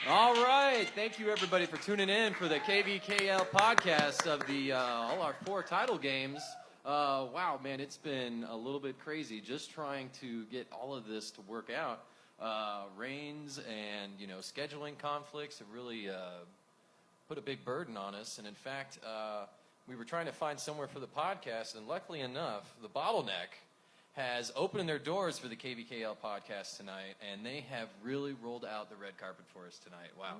All right. Thank you, everybody, for tuning in for the KVKL podcast of the all our 4 title games. Wow, man, it's been a little bit crazy just trying to get all of this to work out. Rains and, scheduling conflicts have really put a big burden on us. And, in fact, we were trying to find somewhere for the podcast, and luckily enough, the Bottleneck has opened their doors for the KVKL podcast tonight, and they have really rolled out the red carpet for us tonight. Wow.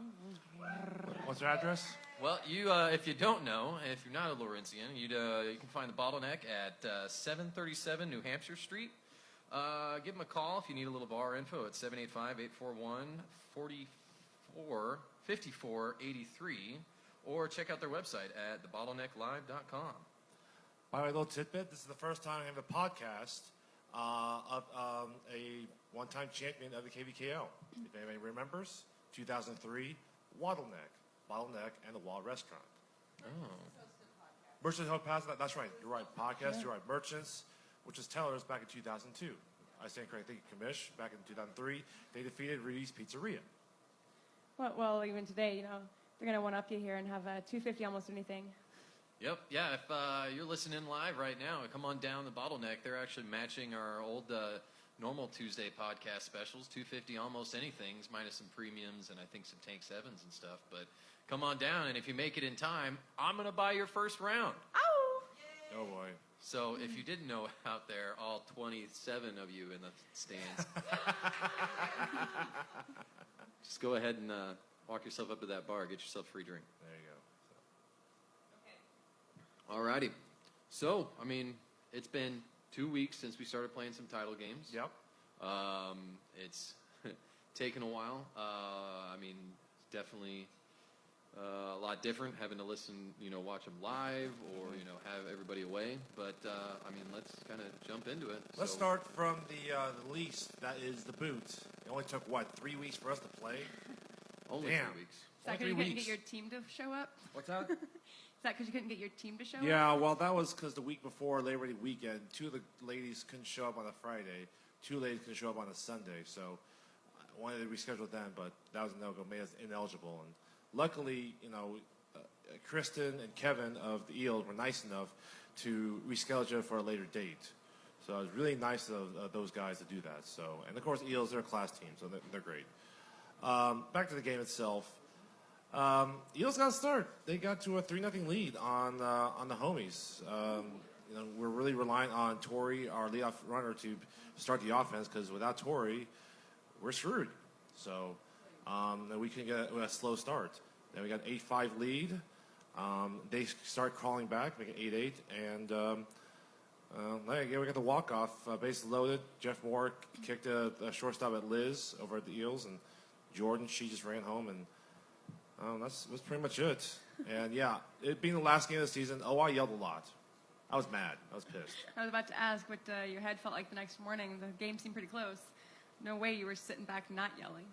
What's their address? Well, you, if you don't know, if you're not a Lawrencian, you can find the Bottleneck at 737 New Hampshire Street. Give them a call if you need a little bar info at 785-841-5483, or check out their website at thebottlenecklive.com. By the way, a little tidbit. This is the first time I have a podcast of a one-time champion of the KVKL. If anybody remembers, 2003, Bottleneck and the Wall Restaurant. Oh. Merchants Podcast, that's right. You're right. Podcast, you're right. Merchants, which is Teller's back in 2002. I stand correct. Thank you, Commish. Back in 2003, they defeated Rudy's Pizzeria. Well, even today, they're going to one-up you here and have $250 almost anything. Yep, yeah, if you're listening live right now, come on down the Bottleneck. They're actually matching our old normal Tuesday podcast specials, $250 almost anything, minus some premiums and I think some Tank 7s and stuff. But come on down, and if you make it in time, I'm going to buy your first round. Ow! Oh, boy. So if you didn't know out there, all 27 of you in the stands, just go ahead and walk yourself up to that bar, get yourself a free drink. There you go. Alrighty. So, it's been 2 weeks since we started playing some title games. Yep. It's taken a while. Definitely a lot different having to listen, watch them live or, have everybody away. But, let's kind of jump into it. Let's start from the least, that is the boot. It only took, 3 weeks for us to play? Only Damn. 3 weeks. Is that because you couldn't get your team to show up? What's that? Is that because you couldn't get your team to show up? Yeah, well, that was because the week before Labor Day weekend, 2 of the ladies couldn't show up on a Friday. 2 ladies couldn't show up on a Sunday. So I wanted to reschedule them, but that was a no-go, made us ineligible. And luckily, Kristen and Kevin of the Eels were nice enough to reschedule for a later date. So it was really nice of those guys to do that. So, and of course, Eels, they're a class team, so they're great. Back to the game itself. Eels got a start. They got to a 3-0 lead on the homies. We're really relying on Torrey, our leadoff runner, to start the offense because without Torrey, we're screwed. So we can get a slow start. Then we got an 8-5 lead. They start crawling back, make it 8-8, and we got the walk-off, base loaded. Jeff Moore kicked a shortstop at Liz over at the Eels, and Jordan, she just ran home, and that's pretty much it. And, yeah, it being the last game of the season, I yelled a lot. I was mad. I was pissed. I was about to ask what your head felt like the next morning. The game seemed pretty close. No way you were sitting back not yelling.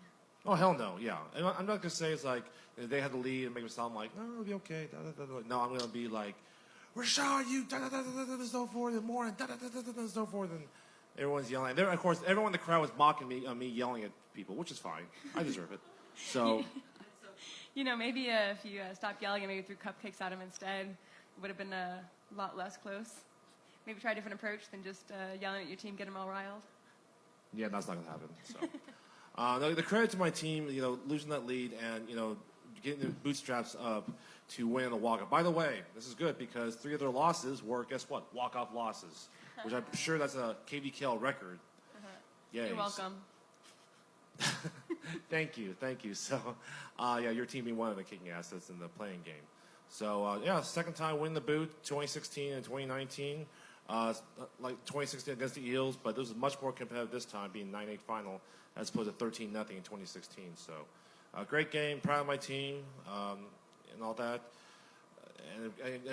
Oh, hell no, yeah. And I'm not going to say it's like they had the lead and make it sound like, no, it'll be okay. No, I'm going to be like, Rashad, you, there's no forward in the morning, there's no forward. And everyone's yelling. And of course, everyone in the crowd was mocking me yelling at people, which is fine. I deserve it. So... maybe if you stopped yelling and maybe threw cupcakes at him instead, it would have been a lot less close. Maybe try a different approach than just yelling at your team, get them all riled. Yeah, that's not going to happen. So, the credit to my team, losing that lead and, getting the bootstraps up to win the walk-off. By the way, this is good because 3 of their losses were, guess what, walk-off losses, which I'm sure that's a KVKL record. Yay. You're welcome. Thank you. So, your team being one of the kicking assets in the playing game. So, second time winning the boot, 2016 and 2019. Like 2016 against the Eels, but this was much more competitive this time, being 9-8 final, as opposed to 13-0 in 2016. So, great game, proud of my team, and all that. And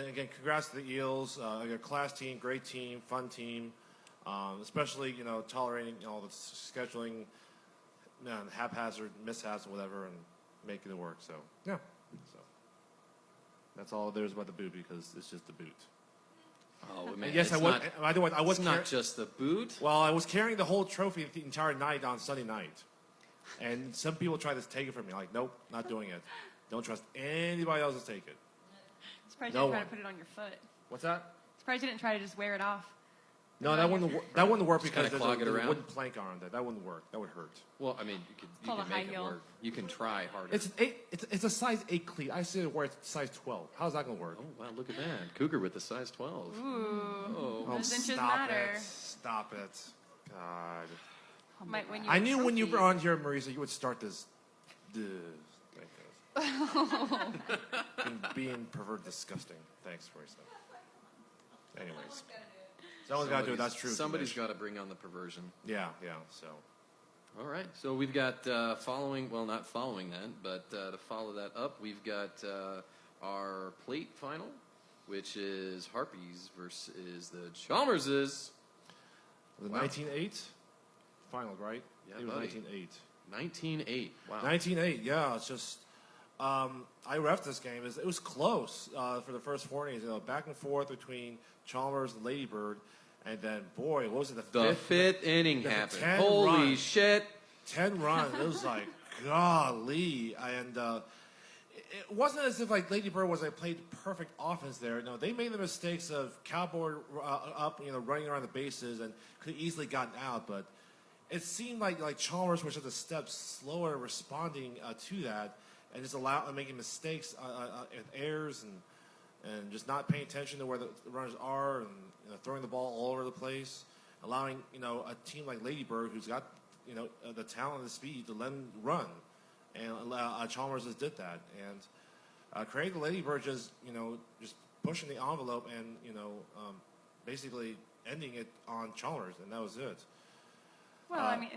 again, congrats to the Eels. A class team, great team, fun team, especially, tolerating all the scheduling, haphazard mishaps and whatever, and making it work. So, yeah. So, that's all there is about the boot because it's just the boot. Oh, man. Yes, I was not just the boot. Well, I was carrying the whole trophy the entire night on Sunday night. And some people try to take it from me. Like, nope, not doing it. Don't trust anybody else to take it. Surprised you didn't try to put it on your foot. What's that? Surprised you didn't try to just wear it off. No, that wouldn't work Just because kinda there's clog it a around? wooden plank on that. That wouldn't work. That would hurt. Well, I mean, you called can a high make it heel. work. You can try harder. It's a size 8 cleat. I said it where it's size 12. How's that going to work? Oh, wow, look at that. Cougar with the size 12. Ooh. Oh. Those inches stop matter. it. Stop it. God. Might win you I a knew when you trophy. were on here, Marisa, you would start this. Being perverted, disgusting. Thanks, Marisa. Anyways. Someone's got to do it. That's true. Somebody's got to bring on the perversion. Yeah, so. All right. So we've got not following that, but to follow that up, we've got our plate final, which is Harpies versus the Chalmerses. The Wow. 19-8 final, right? Yeah, it was buddy. 19-8. 19-8. Wow. 19-8, yeah. It's just, I reffed this game. It was close for the first 4 innings. Back and forth between Chalmers and Lady Bird. And then, boy, what was it, The fifth inning the happened. 10 Holy runs. shit. 10 runs. It was like, golly. And it wasn't as if like Lady Bird played perfect offense there. No, they made the mistakes of cowboy up, running around the bases and could easily gotten out. But it seemed like Chalmers was just a step slower responding to that and just making mistakes and errors and just not paying attention to where the runners are and throwing the ball all over the place, allowing a team like Lady Bird, who's got the talent and the speed to let them run, and Chalmers just did that, and Craig the Lady Bird just pushing the envelope and basically ending it on Chalmers, and that was it. Well, I mean,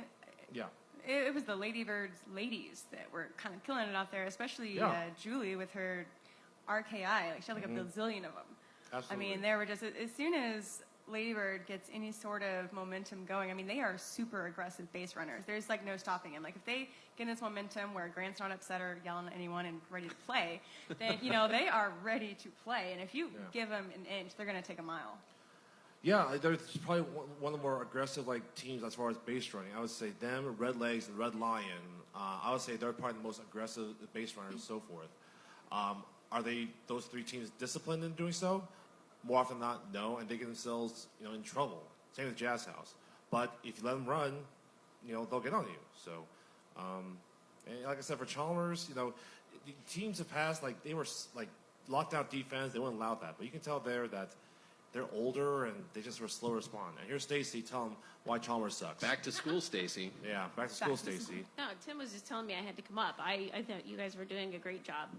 Yeah. it was the Lady Bird's ladies that were kind of killing it out there, especially Julie with her RKI. Like, she had like a bazillion of them. Absolutely. I mean, they were just, as soon as Lady Bird gets any sort of momentum going, I mean, they are super aggressive base runners. There's like no stopping them. Like, if they get this momentum where Grant's not upset or yelling at anyone and ready to play, then, they are ready to play. And if you give them an inch, they're going to take a mile. Yeah, they're probably one of the more aggressive teams as far as base running. I would say them, Red Legs, and Red Lion. I would say they're probably the most aggressive base runners and so forth. Are those 3 teams disciplined in doing so? More often than not, no, and they get themselves in trouble. Same with Jazz House. But if you let them run, they'll get on you. So, and like I said, for Chalmers, the teams have passed, they were lockdown defense. They wouldn't allow that. But you can tell there that they're older and they just were slow to respond. And here's Stacy telling them why Chalmers sucks. Back to school, Stacy. Yeah, back to school, Stacy. No, Tim was just telling me I had to come up. I thought you guys were doing a great job.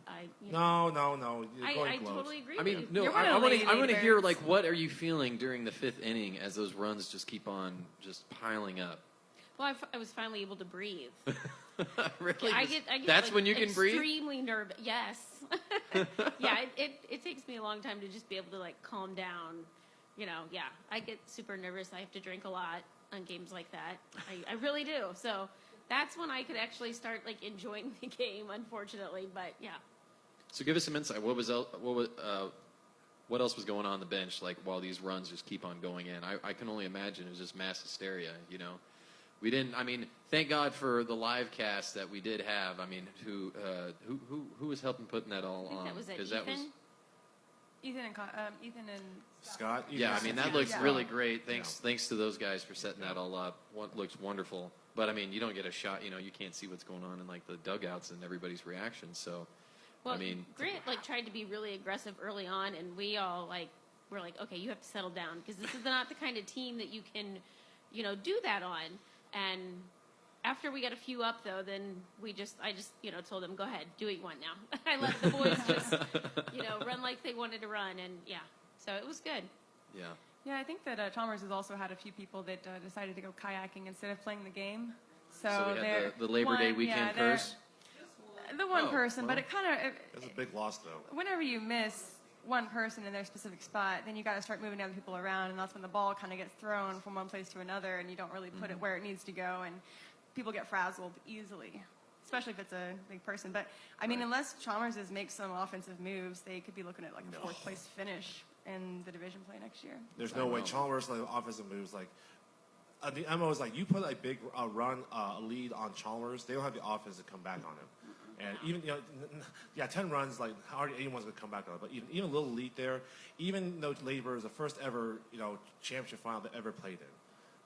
No. I totally agree I with mean, you. no, You're one of I the want Lady to hear, Birds. what are you feeling during the 5th inning as those runs just keep on just piling up? Well, I was finally able to breathe. Really? I get That's when you can breathe? extremely nervous. Yes. Yeah, it takes me a long time to just be able to calm down. I get super nervous. I have to drink a lot on games like that. I really do. So that's when I could actually start enjoying the game, unfortunately. But yeah. So give us some insight. What else was going on the bench while these runs just keep on going in? I can only imagine it was just mass hysteria. We didn't. I mean, thank God for the live cast that we did have. I mean, who was helping putting that all on? That was it. 'Cause Ethan and Scott? Yeah, I mean, that looks Yeah. really great. Thanks to those guys for setting that all up. Looks wonderful. But I mean, you don't get a shot. You can't see what's going on in the dugouts and everybody's reactions. So, Well, I mean, Grant tried to be really aggressive early on, and we all were okay, you have to settle down because this is not the kind of team that you can, do that on. And after we got a few up, though, then I just told them, go ahead, do what you want now. I let the boys just, run like they wanted to run, and yeah, so it was good. yeah. Yeah, I think that Chalmers has also had a few people that decided to go kayaking instead of playing the game. So we they're had the Labor Day weekend they're- curse. The one Oh, person, but well. it kind of That's a big loss, though. whenever you miss one person in their specific spot, then you got to start moving other people around, and that's when the ball kind of gets thrown from one place to another, and you don't really put it where it needs to go, and people get frazzled easily, especially if it's a big person. But I mean, unless Chalmers makes some offensive moves, they could be looking at a 4th place finish in the division play next year. There's no way Chalmers offensive moves the MO is like you put a big lead on Chalmers, they don't have the offense to come back on him. And even 10 runs, like hardly anyone's gonna come back on it. But even a little lead there, even though Lady Bird is the first ever championship final they ever played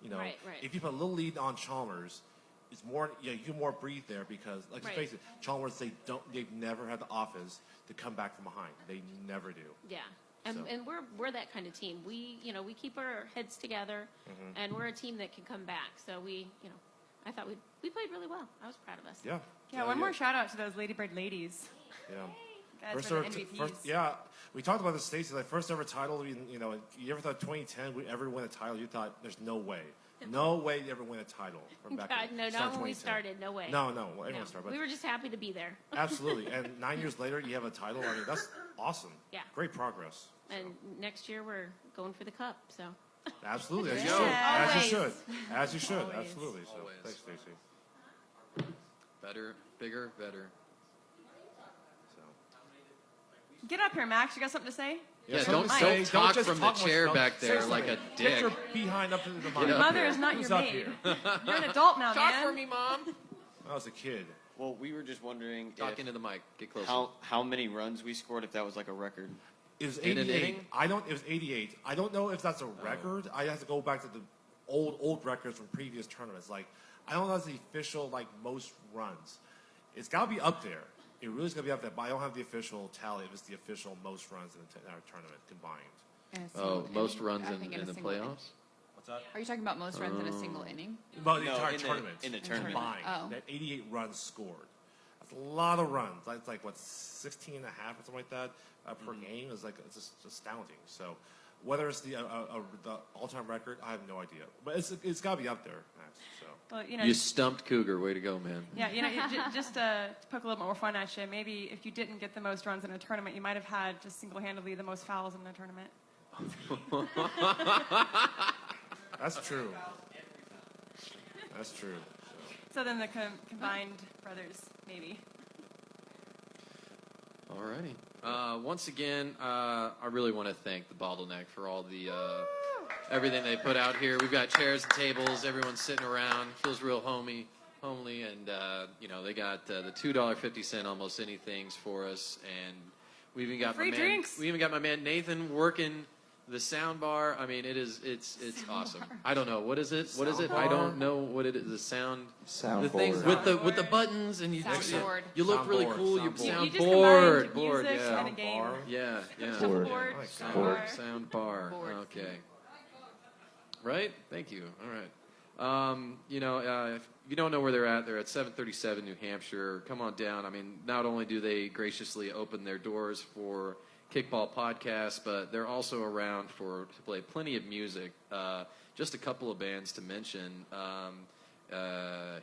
in, Right. if you put a little lead on Chalmers, it's more you can more breathe there because let's face it, Chalmers they've never had the offense to come back from behind. They never do. Yeah. And we're that kind of team. We keep our heads together, and we're a team that can come back. So I thought we played really well. I was proud of us. Yeah. Yeah, one more shout out to those Lady Bird ladies. Yeah. Guys were the MVPs. We talked about this, Stacey. Like first ever title. You ever thought 2010 we'd ever win a title? You thought there's no way, no way to ever win a title from back God, then. no, not when we started. No way. No, everyone started. But We were just happy to be there. absolutely. And 9 years later, you have a title. I mean, that's awesome. Yeah. Great progress. And next year we're going for the cup. So Absolutely. As you Yeah. should. As you Always. should. As you should. Always. Absolutely. So, Always. thanks, Stacey. Better, bigger, better. So. Get up here, Max. You got something to say? Yeah, something don't to say. talk just from the talk much. chair Don't back there say like a something. dick. Get your behind up into the mic. Get Your up mother here. is not Who's your up maid. here? You're an adult now, Talk man. for me, Mom. I was a kid. Well, we were just wondering Talk if into the mic. Get closer. how many runs we scored, if that was like a record. It was In an 88. inning? It was 88. I don't know if that's a record. I have to go back to the old records from previous tournaments. Like, I don't know if that's the official most runs. It's got to be up there. It really's got to be up there. But I don't have the official tally. If it's the official most runs in our tournament combined. In a single Most inning? runs I in think a the single inning. playoffs? What's that? Are you talking about most runs in a single inning? But the No, entire in the- tournament. in the tournament. Combined. Oh. That 88 runs scored. That's a lot of runs. That's like, 16 and a half or something like that per game. It's just astounding. So whether it's the all-time record, I have no idea. But it's got to be up there, Max. So. Well, You stumped Cougar. Way to go, man. Yeah, just to poke a little bit more fun at you, maybe if you didn't get the most runs in a tournament, you might have had just single-handedly the most fouls in a tournament. That's true. That's true. So then the combined brothers, maybe. Alrighty. Once again, I really want to thank the Bottleneck for all the everything they put out here. We've got chairs and tables. Everyone's sitting around. Feels real homely, and they got the $2.50 almost anythings for us, and we even got Free drinks. We even got my man Nathan working the sound bar. I mean, it's awesome. I don't know what is it. What is it? I don't know what it is. The sound. The thing Soundboard. with the buttons and you Soundboard. you look really Soundboard, cool. You soundboard. sound You just board, combined board, music yeah. and a game. Bar. Yeah, yeah. Shuffleboard, Board. sound Board. bar. Sound bar. Board. Okay. Right? Thank you. All right. If you don't know where they're at 737 New Hampshire. Come on down. I mean, not only do they graciously open their doors for Kickball podcast, but they're also around to play plenty of music. Just a couple of bands to mention.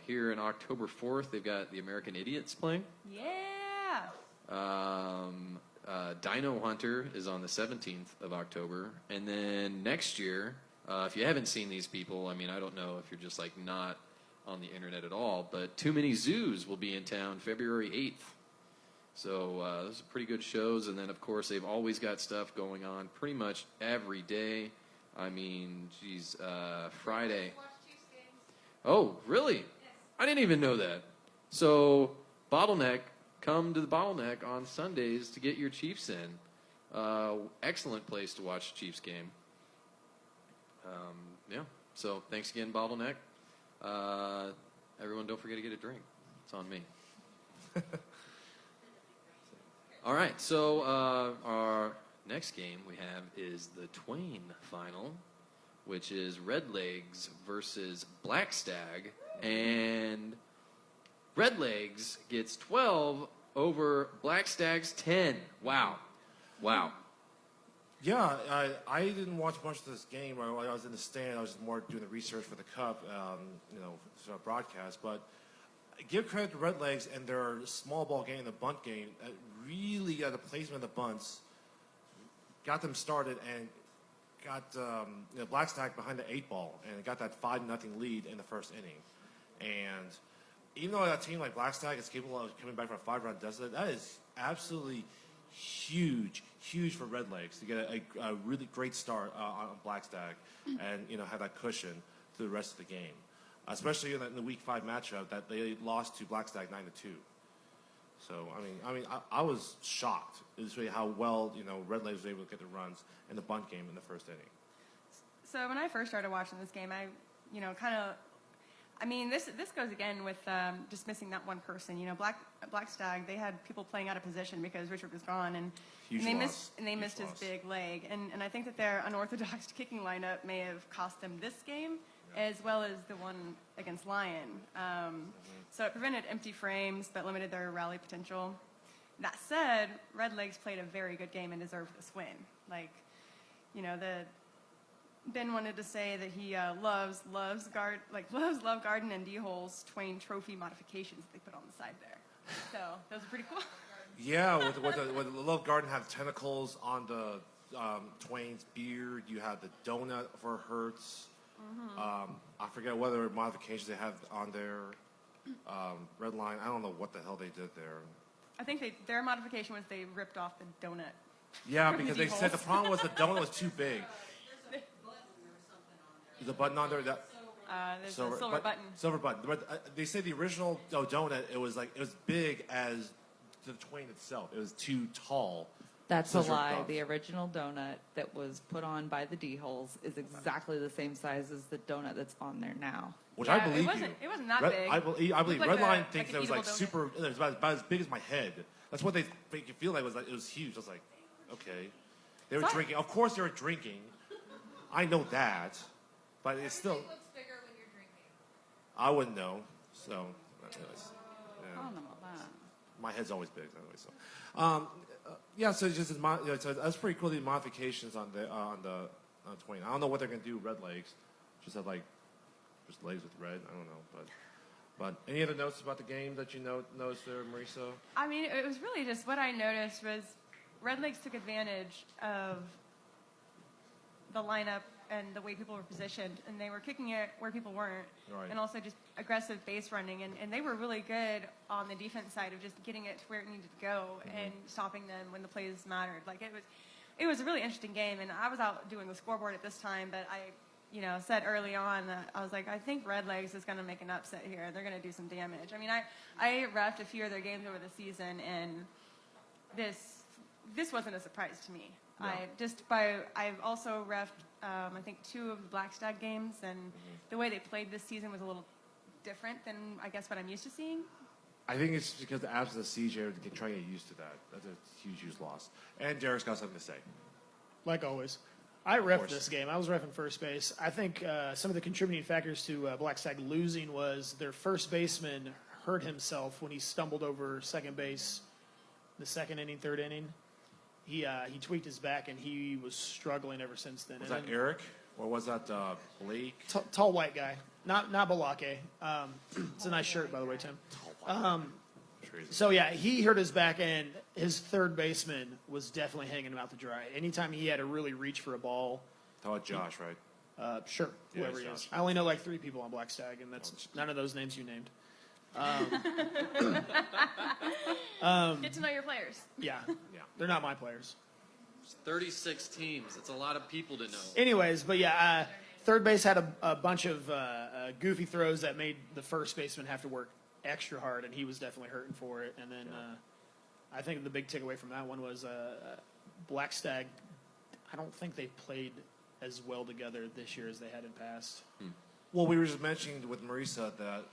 Here in October 4th, they've got the American Idiots playing. Yeah. Dino Hunter is on the 17th of October. And then next year, if you haven't seen these people, I mean, I don't know if you're just not on the internet at all, but Too Many Zoos will be in town February 8th. So those are pretty good shows. And then, of course, they've always got stuff going on pretty much every day. I mean, geez, Friday. Oh, really? I didn't even know that. So, Bottleneck, come to the Bottleneck on Sundays to get your Chiefs in. Excellent place to watch the Chiefs game. Yeah. So, thanks again, Bottleneck. Everyone, don't forget to get a drink. It's on me. All right, so our next game we have is the Twain final, which is Redlegs versus Black Stag, and Redlegs gets 12 over Black Stag's 10. Wow. Yeah, I didn't watch much of this game. I was in the stand. I was just more doing the research for the Cup, sort of broadcast. But give credit to Redlegs and their small ball game, the bunt game. Really, the placement of the bunts got them started and got Black Stag behind the 8-ball and got that 5-0 lead in the first inning. And even though a team like Black Stag is capable of coming back from a 5-run deficit, that is absolutely huge for Redlegs to get a really great start on Black Stag and have that cushion to the rest of the game, especially in the Week 5 matchup that they lost to Blackstag 9-2. So I was shocked. It's really how well Red Legs was able to get the runs in the bunt game in the first inning. So when I first started watching this game, this goes again with dismissing that one person. Blackstag, they had people playing out of position because Richard was gone, and they missed his big leg. And I think that their unorthodox kicking lineup may have cost them this game, as well as the one against Lion. So it prevented empty frames, but limited their rally potential. That said, Redlegs played a very good game and deserved this win. Ben wanted to say that he loves Love Garden and D-Hole's Twain trophy modifications that they put on the side there. So those are pretty cool. Yeah, with the Love Garden have tentacles on the Twain's beard. You have the donut for Hertz. I forget what other modifications they have on their red line. I don't know what the hell they did there. I think their modification was they ripped off the donut. Yeah, because they said the problem was the donut was too big. There's a button on there that. There's a silver button. Silver button. But they say the original donut it was big as the Twain itself. It was too tall. That's a lie. The original donut that was put on by the D-holes is exactly the same size as the donut that's on there now. Which I believe it wasn't that big. I believe Like Redline thinks it was eatable donut. super. It was about as big as my head. That's what they make you feel like. It was huge. I was like, okay. They were drinking. Of course, they were drinking. I know that, but it's still. Everything looks bigger when you're drinking. I wouldn't know. So, anyways, I don't know about that. my head's always big anyway. So, so it's just so that's pretty cool. The modifications on the Twain. I don't know what they're gonna do. Red legs, just have just legs with red. I don't know, but any other notes about the game that you noticed there, Marisa? I mean, it was really just what I noticed was Red Legs took advantage of the lineup and the way people were positioned, and they were kicking it where people weren't, Right. and also just aggressive base running, and they were really good on the defense side of just getting it to where it needed to go and stopping them when the plays mattered. Like it was a really interesting game, and I was out doing the scoreboard at this time, but I said early on that I was like, I think Red Legs is going to make an upset here. They're going to do some damage. I mean, I reffed a few of their games over the season, and this wasn't a surprise to me. No. I've also reffed I think 2 of the Blackstag games, and the way they played this season was a little different than I guess what I'm used to seeing. I think it's because the absence of CJ trying to get used to that. That's a huge loss. And Derek's got something to say. Like always. I reffed this game. I was reffing first base. I think some of the contributing factors to Blackstag losing was their first baseman hurt himself when he stumbled over second base the second inning, third inning. He tweaked his back, and he was struggling ever since then. Was that Eric? Or was that Blake? Tall white guy. Not Balake. It's a nice shirt, by the way, Tim. So, yeah, he hurt his back, and his third baseman was definitely hanging him out to dry. Anytime he had to really reach for a ball. How about Josh, right? Sure, Yeah, whoever he Josh. is. I only know like 3 people on Blackstag, and that's none of those names you named. Get to know your players. Yeah, Yeah. they're not my players. 36 teams. It's a lot of people to know. Anyways, but yeah, third base had a bunch of goofy throws that made the first baseman have to work extra hard, and he was definitely hurting for it. And then I think the big takeaway from that one was Blackstag. I don't think they played as well together this year as they had in past. Well, we were just mentioning with Marisa that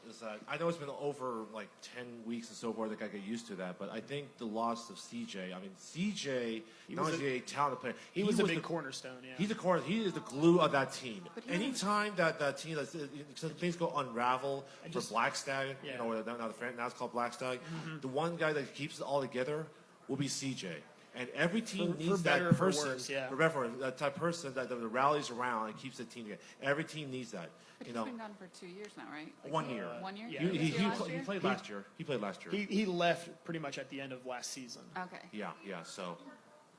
I know it's been over like 10 weeks and so forth. I got to get used to that, but I think the loss of CJ. I mean, CJ, not only is he a talented player, He was a big cornerstone. Yeah, He's the core. He is the glue of that team. Anytime that team, things go unravel for Blackstag, Yeah. now it's called Blackstag. The one guy that keeps it all together will be CJ. And every team For needs better or that for person, worse, yeah. for better or worse, that type of person that rallies around and keeps the team together. Every team needs that. But he's been gone for 2 years now, right? 1 year. 1 year? Yeah. He played last year. He played last year. he left pretty much at the end of last season. Okay. Yeah. So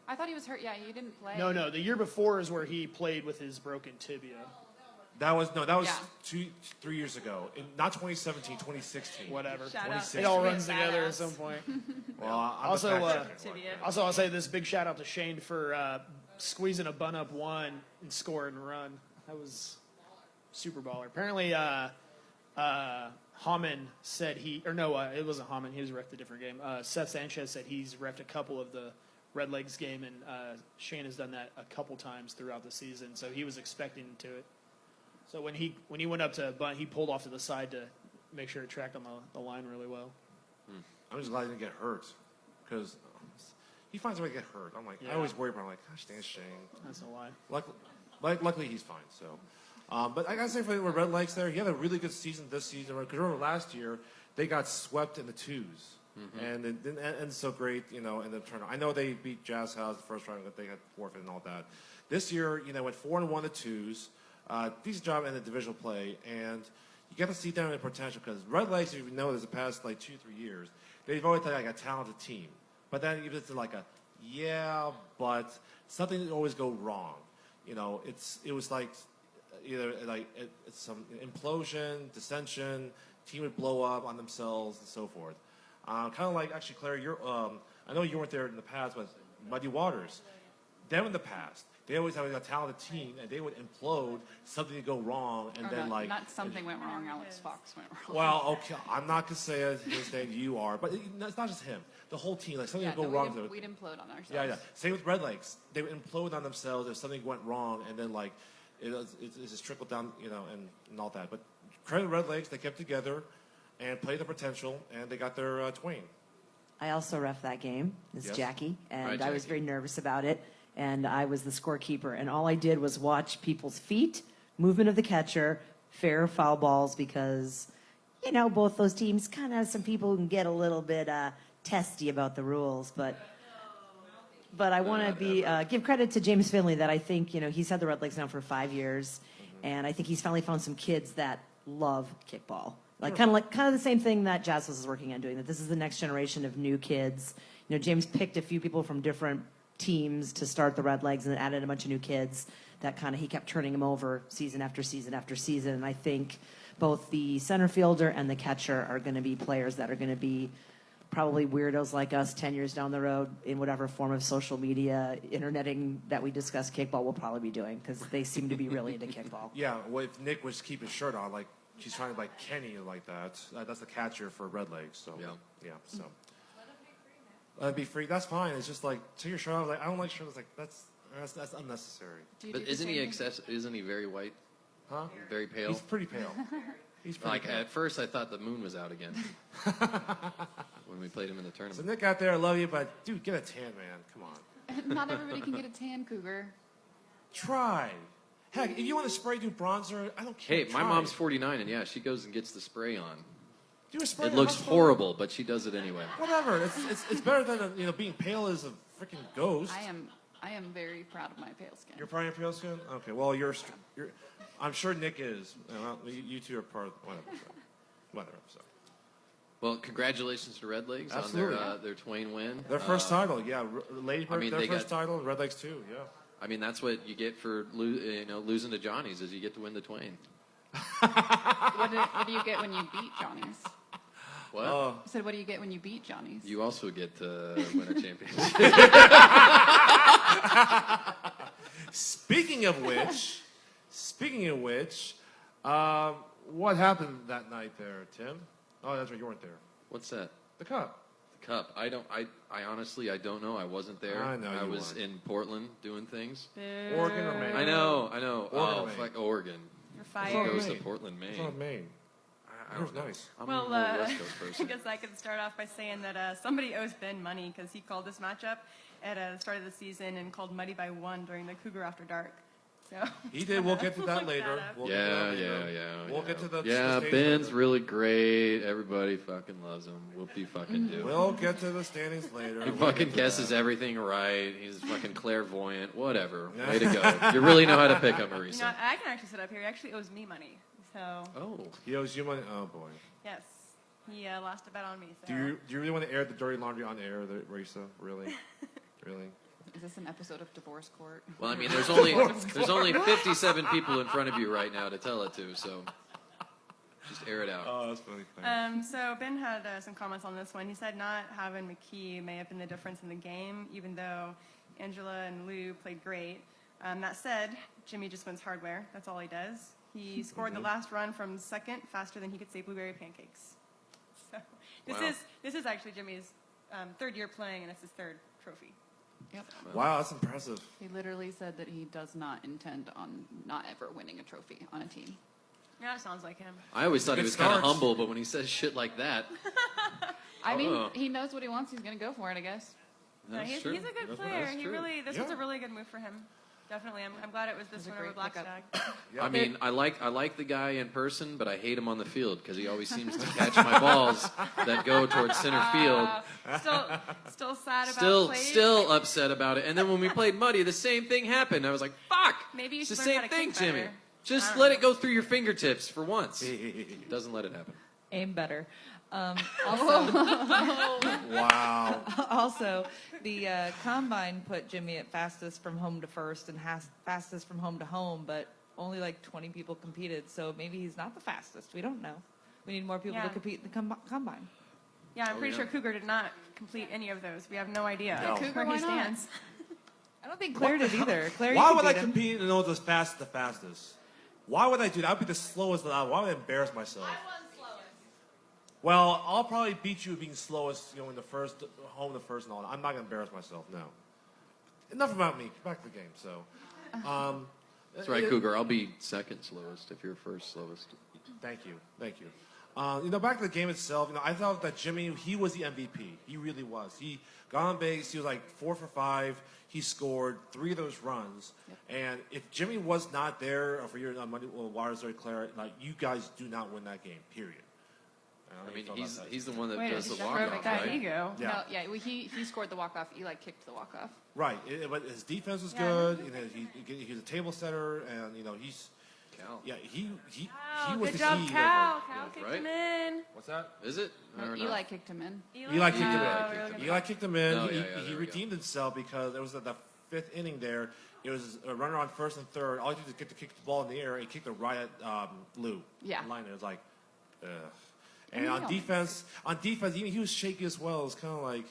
I thought he was hurt. Yeah, he didn't play. No, the year before is where he played with his broken tibia. that was Yeah. 3 years ago. Not 2017, 2016. Whatever. Shout out. It all Badass. runs together at some point. Well, I'm Also, the fact checker. Tibia. Also, I'll say this big shout out to Shane for squeezing a bun up one and scoring a run. That was super baller. Apparently, Haman said it wasn't Haman. He was reffed a different game. Seth Sanchez said he's reffed a couple of the Red Legs game, and Shane has done that a couple times throughout the season. So he was expecting to it. So when he went up to bunt, he pulled off to the side to make sure it tracked on the line really well. I'm just glad he didn't get hurt because he finds a way to get hurt. I'm like, Yeah. I always worry about. I'm like, gosh, dang Shane. That's no lie. Luckily, he's fine. So, but I gotta say for the Red Legs there, he had a really good season this season. Because remember last year they got swept in the twos, and it didn't end so great, in the tournament. I know they beat Jazz House the first round, but they had forfeit and all that. This year, went 4-1 the twos. Decent job in the divisional play, and you got to see them in potential because Red Legs, if you know, the past 2-3 years, they've always had a talented team. But then if it's but something would always go wrong. It was either it's some implosion, dissension, team would blow up on themselves and so forth. Kind of like actually, Claire, I know you weren't there in the past, but Muddy Waters, them in the past, they always have a talented team, and they would implode, something would go wrong, and then not something went wrong. Alex Fox went wrong. Well, okay, I'm not gonna say his name. You are, but it's not just him. The whole team, something would go wrong. We'd implode on ourselves. Yeah. Same with Red Legs. They would implode on themselves if something went wrong, and then it just trickled down, and all that. But credit Red Legs, they kept together and played the potential, and they got their twain. I also ref that game. It's Yes. Jackie, and Hi, I was Jackie. very nervous about it. And I was the scorekeeper, and all I did was watch people's feet, movement of the catcher, fair foul balls, because both those teams kind of some people can get a little bit testy about the rules, but I want to give credit to James Finley that I think he's had the Red Legs now for 5 years, and I think he's finally found some kids that love kickball. Kind of the same thing that Jazz is working on doing. That this is the next generation of new kids. James picked a few people from different teams to start the Red Legs and added a bunch of new kids that he kept turning them over season after season after season. And I think both the center fielder and the catcher are going to be players that are going to be probably weirdos like us 10 years down the road in whatever form of social media, interneting that we discuss kickball, we'll probably be doing because they seem to be really into kickball. Yeah, well, if Nick was keep his shirt on, she's trying to Kenny like that. That's the catcher for Red Legs. So so. Let it be free. That's fine. It's just take your shirt off. I don't like shirts. That's unnecessary. But isn't he very white? Huh? Very pale? He's pretty pale. He's pretty pale. At first I thought the moon was out again when we played him in the So tournament. Nick out there, I love you, but dude, get a tan, man. Come on. Not everybody can get a tan, Cougar. Try. Heck, if you want to spray do bronzer, I don't care. Hey, my Try mom's it. 49, and yeah, she goes and gets the spray on. Do a spray. It looks That's horrible, but she does it anyway. Whatever. It's better than being pale as a freaking ghost. I am very proud of my pale skin. You're probably pale skin. Okay. Well, you're. I'm sure Nick is. You two are part of whatever. So. Well, congratulations to Red Legs Absolutely. on their Twain win. Their first title, yeah. Lady Bird, their they first title, Red Legs too, yeah. I mean, that's what you get for losing to Johnny's is you get to win the Twain. What do you get when you beat Johnny's? What? I said, what do you get when you beat Johnny's? You also get to win a championship. Speaking of which, what happened that night there, Tim? Oh, that's right, you weren't there. What's that? The Cup. The Cup. I honestly, I don't know. I wasn't there. I know I you was weren't. in Portland doing things. Oregon or Maine? I know. Oregon Oh, or Maine? fuck Oregon. You're It's fired. not Goes to Maine. Portland, Maine. It's not Maine. I It was don't know. nice. I'm Well, a more West Coast I person. guess I could start off by saying that somebody owes Ben money because he called this matchup at the start of the season and called Muddy by 1 during the Cougar After Dark. So He did. We'll get to that Look later. that up. We'll get to that Yeah. later. We'll get to the Yeah, stage Ben's later. really great. Everybody fucking loves him. Whoopie fucking do. We'll get to the standings later. He We'll fucking get to guesses that. everything right. He's fucking clairvoyant. Whatever. Way to go. You really know how to pick up You know, Marisa. I can actually sit up here. He actually owes me money. So Oh. He owes you money. Oh boy. yes, he lost a bet on me. So. Do you really want to air the dirty laundry on air, Marisa? Really? Really? Is this an episode of Divorce Court? Well, I mean, there's only 57 people in front of you right now to tell it to, so just air it out. Oh, that's funny. Thanks. So Ben had some comments on this one. He said not having McKee may have been the difference in the game, even though Angela and Lou played great. That said, Jimmy just wins hardware. That's all he does. He scored the last run from second faster than he could say blueberry pancakes. So this is actually Jimmy's third year playing, and it's his third trophy. Yep. Wow, that's impressive. He literally said that he does not intend on not ever winning a trophy on a team. Yeah, that sounds like him. I always thought he Good was kind of starts. humble, but when he says shit like that, I mean, he knows what he wants. He's going to go for it, I guess. No, that's he's true. a good That's player. He true. really this was Yeah. a really good move for him. Definitely, I'm glad it was this It was a one over great Black pickup. Stag. Yeah. I mean, I like the guy in person, but I hate him on the field because he always seems to catch my balls that go towards center field. Still sad about Clay. Still upset about it. And then when we played Muddy, the same thing happened. I was like, fuck. Maybe you It's should the learn how same to thing, kick Jimmy. better. Just I let don't it go through your fingertips for once. Doesn't let it happen. Aim better. Also, Wow. also, the combine put Jimmy at fastest from home to first and fastest from home to home, but only like 20 people competed, so maybe he's not the fastest. We don't know. We need more people to Yeah. compete in the combine. Yeah, I'm pretty yeah. sure Cougar did not complete any of those. We have no idea No. Cougar, where why he not? stands. I don't think Claire did either. Claire, Why you would could I beat him. compete and know the fastest? Why would I do that? I'd be the slowest. Why would I embarrass myself? Well, I'll probably beat you being slowest, in the first home, the first and all. I'm not gonna embarrass myself. No. Enough about me. Back to the game. So, That's right, Cougar. I'll be second slowest if you're first slowest. Thank you. Back to the game itself. I thought that Jimmy, he was the MVP. He really was. He got on base. He was like 4 for 5. He scored 3 of those runs. And if Jimmy was not there for your Monday Waters or Claire, you guys do not win that game. Period. I mean, he's the one that Wait, does the it's walk-off, that right? ego. Yeah. No, yeah, he scored the walk-off. Eli kicked the walk-off. Right, but his defense was Yeah. good. He's a table setter, and he's Cal. he Oh, was good the job, key. Cal. Cal kicked right? him in. What's that? Is it? No, Or Eli not? kicked him in. Eli kicked him in. Really good Eli kicked him in. Oh, he yeah, there he we go. redeemed himself because it was at the 5th inning. There, it was a runner on first and third. All he did was get to kick the ball in the air. And he kicked it right at Lou. Yeah. Line. It was like, ugh. I And mean, on yeah. defense, even he was shaky as well. It was kind of like,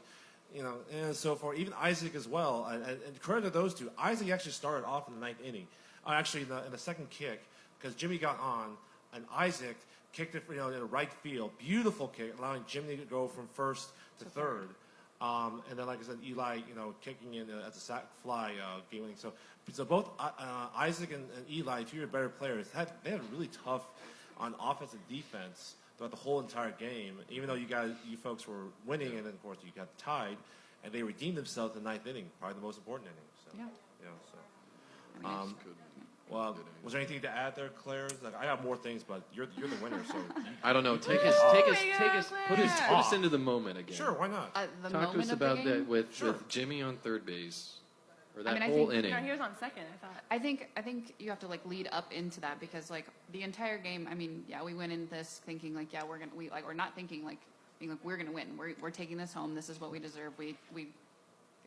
and so forth. Even Isaac as well. And credit to those two. Isaac actually started off in the 9th inning. Actually, in the second kick, because Jimmy got on, and Isaac kicked it, in the right field. Beautiful kick, allowing Jimmy to go from first to third. And then, like I said, Eli, kicking in as a sac fly, game winning. So both Isaac and Eli, 2 of your better players, they had really tough on offense and defense throughout the whole entire game. Even though you folks were winning, and then of course you got tied, and they redeemed themselves in the 9th inning, probably the most important inning. So, Yeah. So. Well, was there anything to add there, Claire? I got more things, but you're the winner, so. I don't know. Put us into the moment again. Sure, why not? The Talk to moment us of about the game? that with Sure. Jimmy on third base, or that I whole think- inning. No, he was on second, I thought. I think you have to lead up into that because the entire game. I mean, yeah, we went into this thinking we're not thinking being we're gonna win. We're taking this home. This is what we deserve. We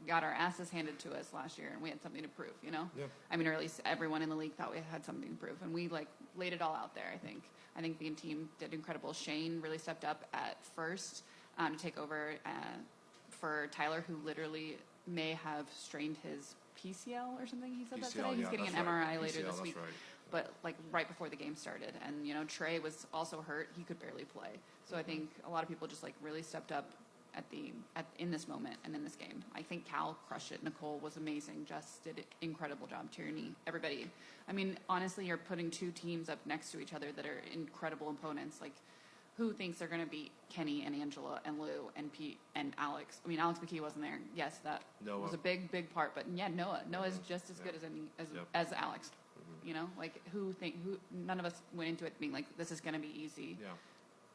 got our asses handed to us last year, and we had something to prove. Yeah. I mean, or at least everyone in the league thought we had something to prove, and we laid it all out there. I think the team did incredible. Shane really stepped up at first to take over for Tyler, who literally may have strained his PCL or something. He said that today. He's getting an MRI later this week. But right before the game started, and Trey was also hurt. He could barely play. So I think a lot of people just really stepped up in this moment and in this game. I think Cal crushed it. Nicole was amazing. Jess did an incredible job. Tierney, everybody. I mean, honestly, you're putting 2 teams up next to each other that are incredible opponents. Who thinks they're going to beat Kenny and Angela and Lou and Pete and Alex? I mean, Alex McKee wasn't there. Yes, that was a big part. But yeah, Noah's just as good as Alex. Who none of us went into it being this is going to be easy.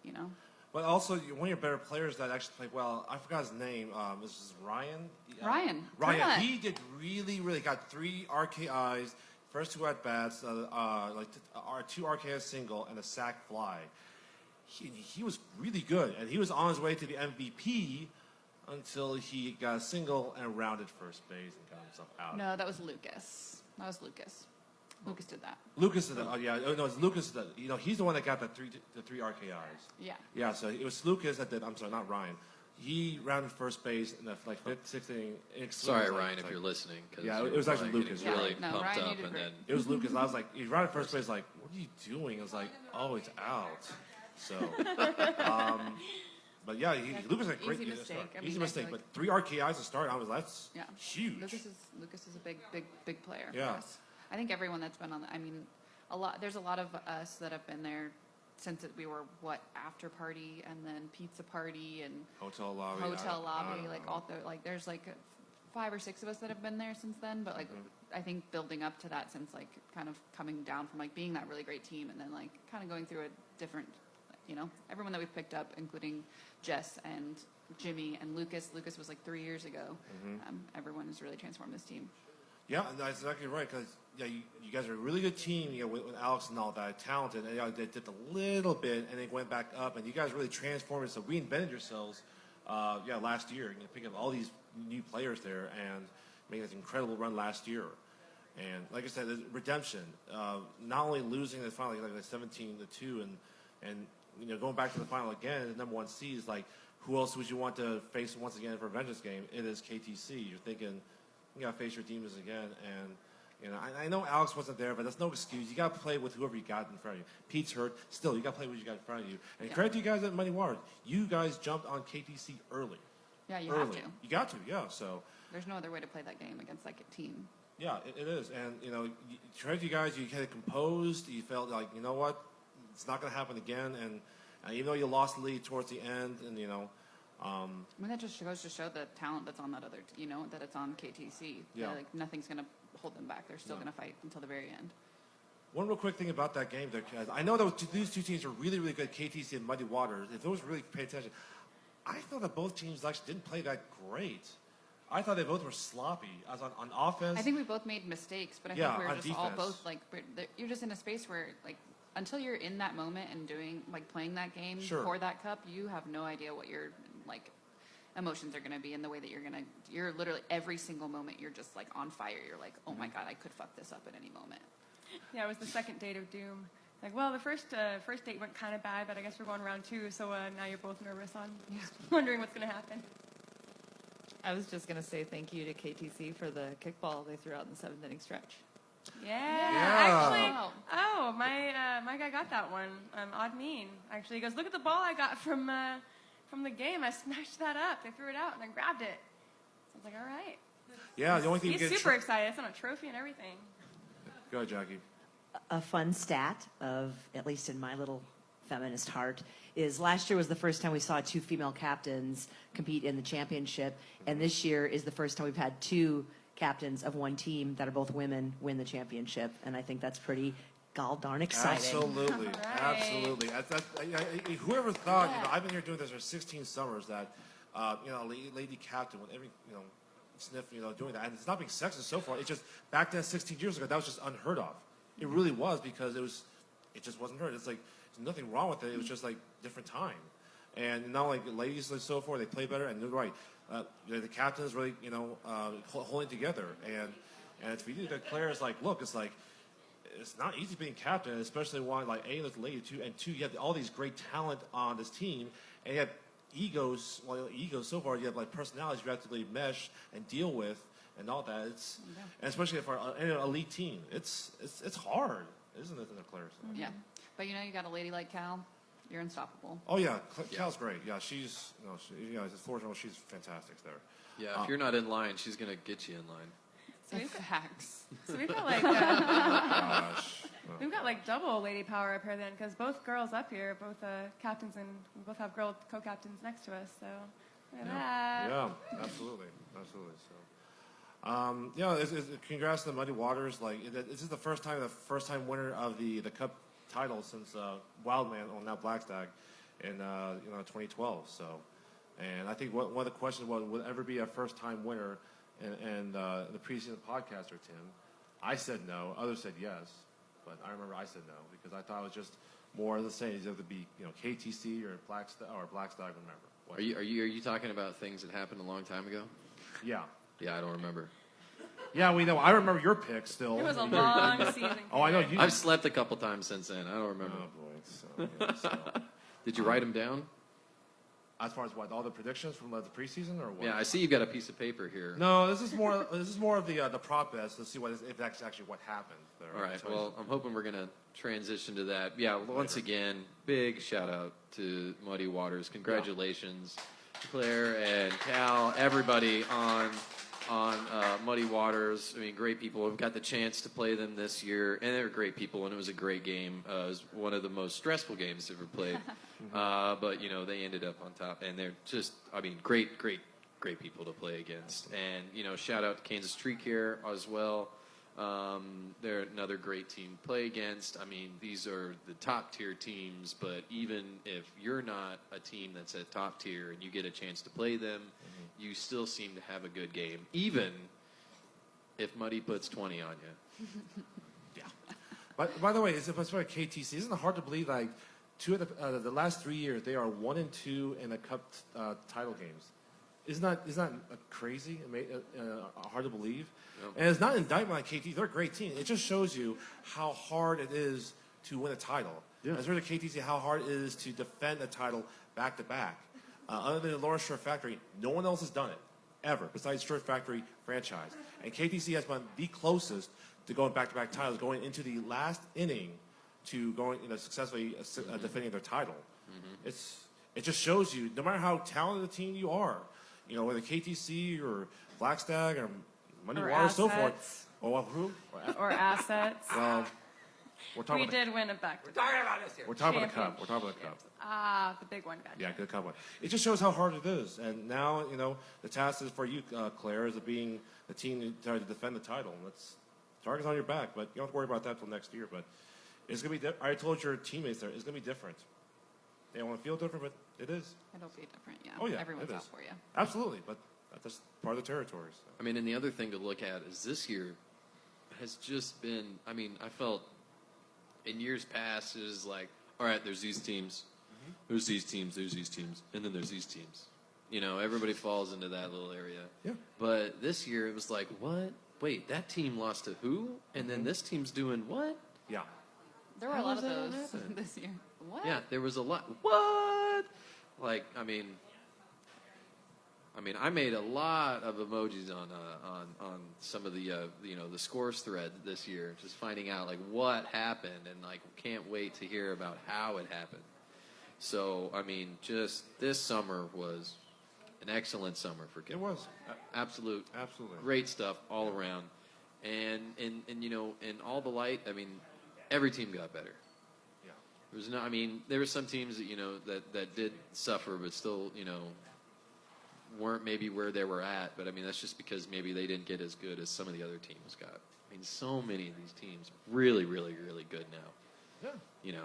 Yeah. But also, one of your better players that actually played well, I forgot his name. This is Ryan. Ryan. Ryan. He did really, really got 3 RKIs, first 2 at bats, 2 RKIs single, and a sac fly. He was really good, and he was on his way to the MVP until he got a single and rounded first base and got himself out. No, that was Lucas. Lucas did that. Lucas did that. Oh yeah, no, it's Lucas that he's the one that got the 3 RKIs. Yeah. Yeah, so it was Lucas that did. I'm sorry, not Ryan. He rounded first base in the 5th, 6th inning. Sorry, Ryan, if you're listening. 'Cause Yeah, you it was were actually probably Lucas. getting really Yeah. No, pumped Ryan, you up, did and great. then It was Lucas. I was like, he rounded first base. What what are you doing? It's like, oh, it's out. So, but yeah, Lucas had a great easy game to mistake. start. I mean, Easy I mistake, feel but 3 RKIs to start. That's Yeah. huge. Lucas is a big player Yeah. for us. I think everyone that's been on. I mean, there's a lot of us that have been there since we were after party and then pizza party and Hotel lobby. there's like 5 or 6 of us that have been there since then. But like I think building up to that since like kind of coming down from like being that really great team and then like kind of going through a different, everyone that we've picked up, including Jess and Jimmy and Lucas. Lucas was like 3 years ago. Everyone has really transformed this team. Yeah, that's exactly right. Because you guys are a really good team. With Alex and all that, talented. And they did a little bit, and they went back up. And you guys really transformed it. So reinvented yourselves. Last year, picking up all these new players there and made this incredible run last year. And like I said, the redemption. Not only losing the final, like 17-2, and going back to the final again, the #1 seed is like, who else would you want to face once again for a vengeance game? It is KTC. You're thinking, you got to face your demons again. And I know Alex wasn't there, but that's no excuse. You got to play with whoever you got in front of you. Pete's hurt. Still, you got to play with what you got in front of you. And credit to you guys at Muddy Waters. You guys jumped on KTC early. Yeah, you have to. You got to, yeah. So there's no other way to play that game against that team. Yeah, it is. And, credit to you guys. You had it composed. You felt like, you know what? It's not going to happen again. And even though you lost the lead towards the end, and, I mean, that just goes to show the talent that's on that other, that it's on KTC. Yeah. Like, nothing's going to hold them back. They're still going to fight until the very end. One real quick thing about that game, though, guys. I know that these two teams are really, really good, KTC and Muddy Waters. If those really pay attention, I thought that both teams actually didn't play that great. I thought they both were sloppy. As on offense. I think we both made mistakes, but I think we were just all both, like, you're just in a space where, like, until you're in that moment and doing, like, playing that game for that cup, you have no idea what your, like, emotions are going to be and the way that you're literally every single moment you're just, like, on fire. You're like, oh, my God, I could fuck this up at any moment. Yeah, it was the second date of doom. Like, well, the first date went kind of bad, but I guess we're going round 2, so now you're both nervous on wondering what's going to happen. I was just going to say thank you to KTC for the kickball they threw out in the 7th inning stretch. Yeah. Actually, my guy got that one. Odd Mean. Actually, he goes, look at the ball I got from the game. I smashed that up. They threw it out, and I grabbed it. So I was like, all right. Yeah, the only thing he's super excited. It's on a trophy and everything. Go ahead, Jackie. A fun stat of, at least in my little feminist heart, is last year was the first time we saw 2 female captains compete in the championship, and this year is the first time we've had 2 captains of one team that are both women win the championship, and I think that's pretty darn exciting. Absolutely, absolutely. Whoever thought? I've been here doing this for 16 summers. That lady captain with every sniff, doing that, and it's not being sexist so far. It's just back then, 16 years ago, that was just unheard of. It really was, because it just wasn't heard. It's like there's nothing wrong with it. It was just like different time, and now like the ladies and so forth, they play better, and they're right. The captain is really holding together, and for you to declare, it's like, look, it's like it's not easy being captain, especially one like A, there's a lady, 2, and 2, you have all these great talent on this team, and you have egos. Well, egos so far, you have like personalities you have to really mesh and deal with. And all that, and especially for an elite team, it's hard, isn't it, Claire? So. Yeah, but you got a lady like Cal, you're unstoppable. Oh yeah, Cal's great. Yeah, she's fortunately she's fantastic there. Yeah, if you're not in line, she's gonna get you in line. Facts. So we've got like we've got like double lady power up here then, because both girls up here, both captains, and we both have girl co-captains next to us. So look at that. Yeah, absolutely. So. Congrats to the Muddy Waters. Like, this is the first time winner of the Cup title since Wildman, now Blackstag, in 2012. So, and I think one of the questions was, would ever be a first time winner in the preseason podcaster, Tim? I said no. Others said yes, but I remember I said no because I thought it was just more of the same. It's either be KTC or Blackstag. Remember? What? Are you talking about things that happened a long time ago? Yeah. Yeah, I don't remember. Yeah, we know. I remember your pick still. It was a long season. Oh, I know. I've slept a couple times since then. I don't remember. Oh, boy. So. Did you write them down? As far as what, all the predictions from the preseason or what? Yeah, I see you got a piece of paper here. No, this is more of the prop bets. Let's see if that's actually what happened. There. All right. Well, I'm hoping we're gonna transition to that. Yeah. Once again, big shout out to Muddy Waters. Congratulations, Claire and Cal, everybody on Muddy Waters. I mean, great people. We've got the chance to play them this year, and they're great people, and it was a great game. It was one of the most stressful games I've ever played. But, you know, they ended up on top, and they're just, I mean, great people to play against. And, you know, shout out to Kansas Tree Care as well. They're another great team to play against. I mean, these are the top tier teams, but even if you're not a team that's at top tier and you get a chance to play them, you still seem to have a good game, even if Muddy puts 20 on you. Yeah. But by the way, it's about KTC. Isn't it hard to believe like two of the last 3 years they are 1-2 in the Cup title games? Isn't that crazy? Hard to believe. Yep. And it's not an indictment on KTC. They're a great team. It just shows you how hard it is to win a title. Yeah. It's really KTC how hard it is to defend a title back to back. Other than the Lawrence Short Factory, no one else has done it ever besides Short Factory franchise. And KTC has been the closest to going back-to-back titles, going into the last inning to going, successfully defending their title. It just shows you, no matter how talented a team you are, whether KTC or Black Stag or Money Water, so forth. Or who? Or assets. Well, we did win a back. We're talking about this here. We're talking about the cup. We're talking about the cup. Ah, the big one. Gotcha. Yeah, good cup one. It just shows how hard it is. And now, the task is for you, Claire, is being the team to try to defend the title. And target's on your back, but you don't have to worry about that until next year. But it's going to be I told your teammates there, it's going to be different. They don't want to feel different, but it is. It'll be different, yeah. Oh, yeah. Everyone's out for you. Absolutely, but that's part of the territory. So. I mean, and the other thing to look at is this year has just been, I felt in years past it was like, all right, there's these teams, there's these teams, and then there's these teams. Everybody falls into that little area. Yeah. But this year it was like, what? Wait, that team lost to who? And then this team's doing what? Yeah. There were a lot of those this year. What? Yeah, there was a lot. What? Like, I made a lot of emojis on some of the the scores thread this year, just finding out like what happened, and like can't wait to hear about how it happened. So just this summer was an excellent summer for kickball. It was absolutely great stuff all around, and in all the light. Every team got better. There was there were some teams that that did suffer, but still weren't maybe where they were at. But that's just because maybe they didn't get as good as some of the other teams got. So many of these teams really, really, really good now. Yeah.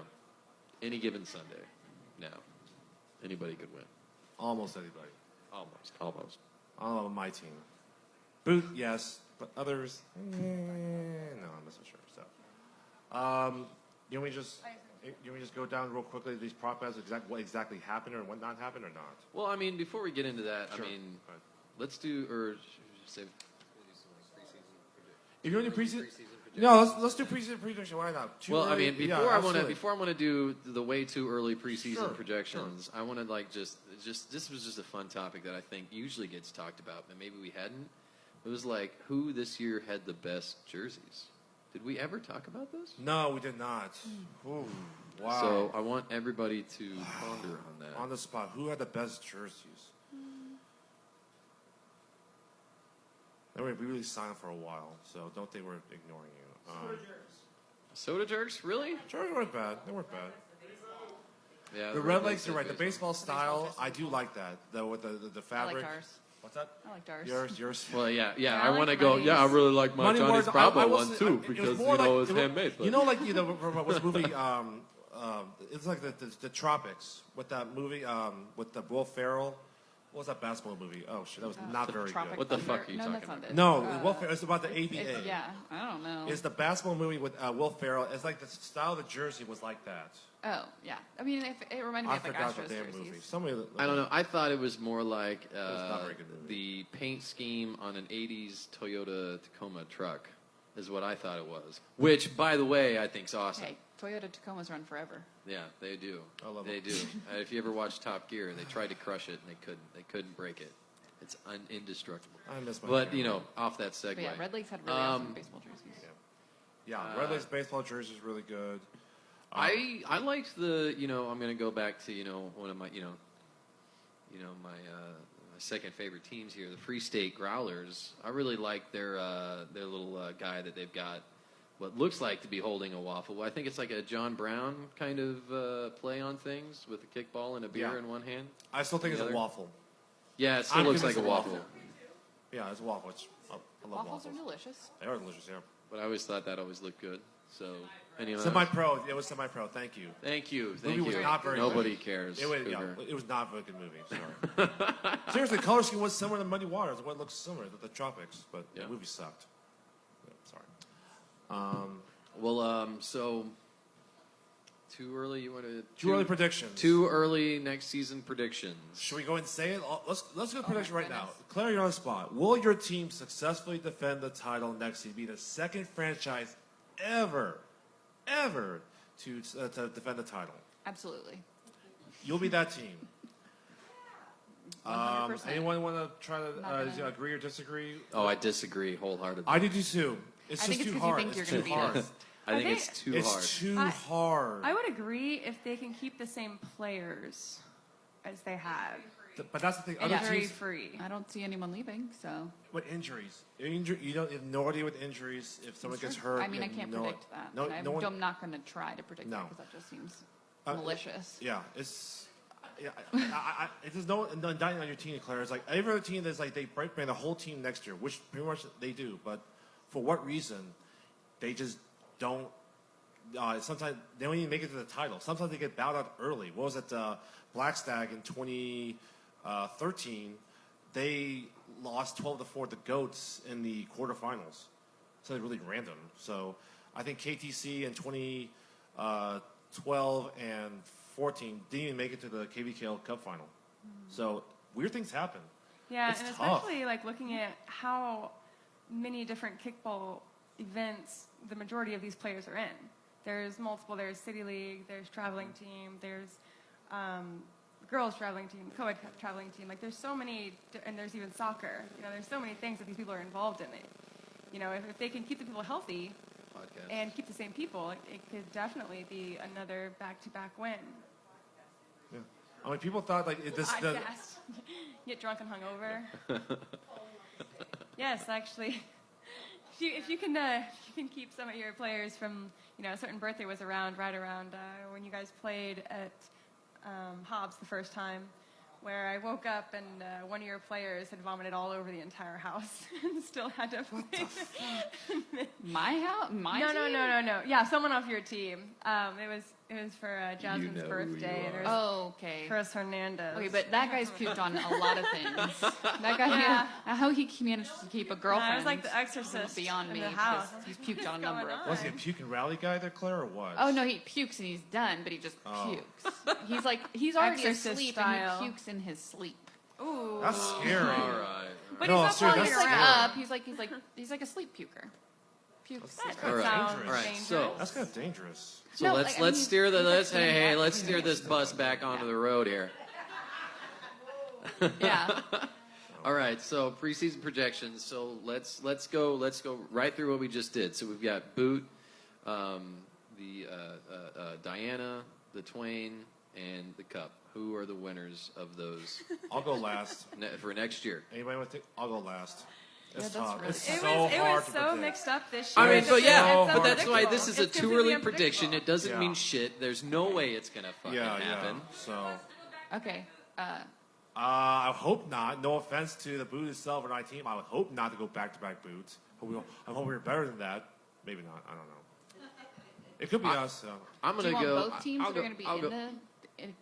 Any given Sunday, now anybody could win. Almost anybody. Almost. I don't know my team. Boot, yes, but others, no, I'm not so sure. So, you want me to just go down real quickly these prop bets, what exactly happened or what not happened or not? Well, before we get into that, Sure. let's do save. If you're in the preseason, no, let's do preseason prediction. Why not? Before I want to do the way too early preseason projections, I want to this was just a fun topic that I think usually gets talked about, but maybe we hadn't. It was like who this year had the best jerseys. Did we ever talk about this? No, we did not. Ooh, wow. So I want everybody to ponder on that. On the spot, who had the best jerseys? They were really silent for a while, so don't think we're ignoring you. Soda jerks, really? Sure, they weren't bad. They weren't bad. Yeah. The Red Legs, you're right. The baseball style, I do like that. With the fabric. I liked ours. What's that? I liked ours. Yours. Well, yeah. I I want to like go. Money's. Yeah, I really like my Johnny's Bravo one too it because was more it's handmade. But. What's the movie? It's like the Tropics with that movie with the Will Ferrell. What was that basketball movie? Oh shit, that was not very good. What the fuck are you No, talking that's not about? it. No, Will Ferrell. It's about the ABA. Yeah, I don't know. It's the basketball movie with Will Ferrell. It's like the style of the jersey was like that. Oh, yeah. It reminded me I of like forgot the Astros damn jerseys. movie. I don't know. I thought it was more like not a very good movie. the paint scheme on an 80s Toyota Tacoma truck is what I thought it was. Which, by the way, I think is awesome. Hey, Toyota Tacomas run forever. Yeah, they do. I love they it. do. If you ever watch Top Gear, they tried to crush it and they couldn't. They couldn't break it. It's indestructible. I miss my But camera. off that segue. But yeah, Red Lakes had really awesome baseball jerseys. Yeah, Red Lakes baseball jersey is really good. I liked the I'm going to go back to one of my my second favorite teams here, the Free State Growlers. I really like their little guy that they've got. What looks like to be holding a waffle. I think it's like a John Brown kind of play on things with a kickball and a beer Yeah. in one hand. I still think it's The a other? waffle. Yeah, it still I'm looks like convinced a it's a waffle. Yeah, it's a waffle. I love Waffles waffles. are delicious. They are delicious, yeah. But I always thought that always looked good. So anyway, Semi-pro. It was semi-pro. Thank you. Thank you. Movie was not very Nobody good. cares. It was, Cougar. it was not a very good movie. Sorry. Seriously, color scheme was similar to Muddy Waters. What looks similar to the tropics, but Yeah. the movie sucked. Yeah, sorry. So too early. You want to Too early predictions. Too early next season predictions. Should we go and say it? Let's go prediction right now. Claire, you're on the spot. Will your team successfully defend the title next season? Be the second franchise ever to defend the title. Absolutely. You'll be that team. 100%. Anyone want to try to Not gonna- agree or disagree? Oh, I disagree wholeheartedly. I do too. It's I just think it's too 'cause you hard. think you're It's gonna too beat hard. us. I think I it's think- too It's hard. too I- hard. I would agree if they can keep the same players as they have. But that's the thing. And Other Injury teams free. I don't see anyone leaving, so. with injuries. You don't have no idea with injuries if someone gets hurt. I mean, I you can't know predict it. that. No, and no one. I'm not going to try to predict No. that because that just seems Uh, malicious. Yeah, it's. Yeah, there's no indicting on your team, Claire. It's like every other team that's like they bring the whole team next year, which pretty much they do. But for what reason, they just don't. Sometimes they don't even make it to the title. Sometimes they get bowed out early. What was it? Black Stag in 2013, they lost 12-4 to Goats in the quarterfinals. So it's really random. So I think KTC in 2012 and 14 didn't even make it to the KVKL Cup final. So weird things happen. Yeah, It's and tough. especially like looking at how many different kickball events the majority of these players are in. There's multiple. There's City League. There's traveling team. There's girls traveling team, co-ed traveling team. Like there's so many, and there's even soccer. There's so many things that these people are involved in. If they can keep the people healthy Podcast. and keep the same people, it could definitely be another back-to-back win. Yeah. I mean, people thought like this. Podcast. Get drunk and hungover. Yes, actually, if you can keep some of your players from a certain birthday was right around when you guys played at Hobbs the first time, where I woke up and one of your players had vomited all over the entire house and still had to play. My house? My No. team? Yeah, someone off your team. It was for Jasmine's know who birthday. you And are. it was Oh, okay. Chris Hernandez. Okay, but that guy's puked on a lot of things. That guy, Yeah. how he managed to keep a girlfriend. I was like the exorcist beyond in me. the house. because He's puked on a What's number going of. on? Was he a puke and rally guy there, Claire, or what? Oh no, he pukes and he's done, but he just Oh. pukes. He's already Exorcist asleep style. and he pukes in his sleep. Ooh. That's scary. All right. But No, he's up seriously, while that's you're He's like around. up. He's like a sleep puker. Pukes. That All right. sounds Dangerous. All right. dangerous. So That's kind of dangerous. So No, let's like, I mean, steer the he's let's like hey standing let's up. steer this bus back onto the road here. Yeah. All right, so preseason projections. So let's go right through what we just did. So we've got Boot, Diana, the Twain, and the Cup. Who are the winners of those I'll go last. for next year? Anybody want to take? I'll go last. It's Yeah, that's tough. really It's It so was hard to so predict. mixed up this I year. mean, It's but so yeah, but that's why unpredictable. this is a It's too completely early prediction. It doesn't Yeah. mean shit. There's no way it's gonna fucking Yeah, happen. yeah. So, Okay. I hope not. No offense to the boot itself or my team. I would hope not to go back-to-back boots. I hope we're better than that. Maybe not. I don't know. It could be us. So. I'm Do gonna you want go. both teams I'll that are go- going to be I'll go-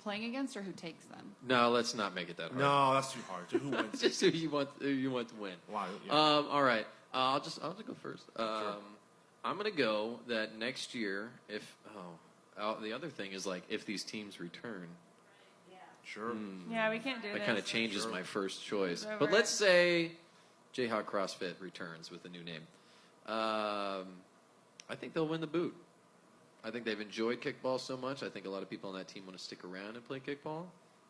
playing against, or who takes them? No, let's not make it that hard. No, that's too hard. So who wins? Just who you want to win. Wow. Yeah. All right. I'll just go first. I'm gonna go that next year. If the other thing is like if these teams return, sure. Yeah, we can't do that this. kind of changes my first choice. Over But it. let's say Jayhawk CrossFit returns with a new name. I think they'll win the boot. I think they've enjoyed kickball so much. I think a lot of people on that team want to stick around and play kickball.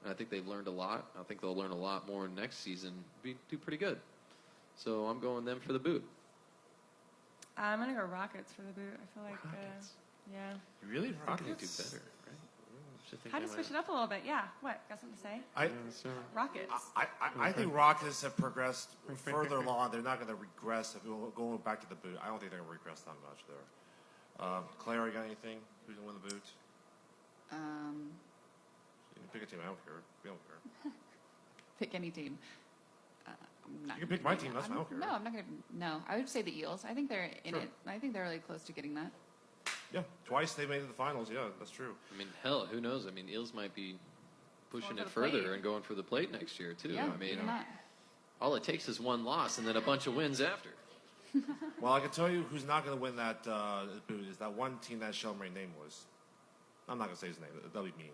And I think they've learned a lot. I think they'll learn a lot more next season. Do pretty good. So I'm going them for the boot. I'm gonna go Rockets for the boot. I feel like, Rockets. yeah. Really? I think they do Rockets? better, right? How to switch it up a little bit? Yeah. What? Got something to say? Rockets. I think Rockets have progressed further along. They're not going to regress. If we're going back to the boot, I don't think they're going to regress that much there. Claire, you got anything? Who's going to win the boot? You can pick a team. I don't care. We don't care. Pick any team. I'm not You can gonna pick my do team. that. That's fine. I don't care. No, I'm not going to. No, I would say the Eels. I think they're in Sure. it. I think they're really close to getting that. Yeah, twice they made it to the finals. Yeah, that's true. I mean, hell, who knows? I mean, Eels might be pushing Going it for the further plate. and going for the plate next year, too. Yeah, I mean, even that. all it takes is one loss and then a bunch of wins after. Well, I can tell you who's not going to win that boot is that one team that Sheldon Ray name was. I'm not going to say his name. That'll be mean.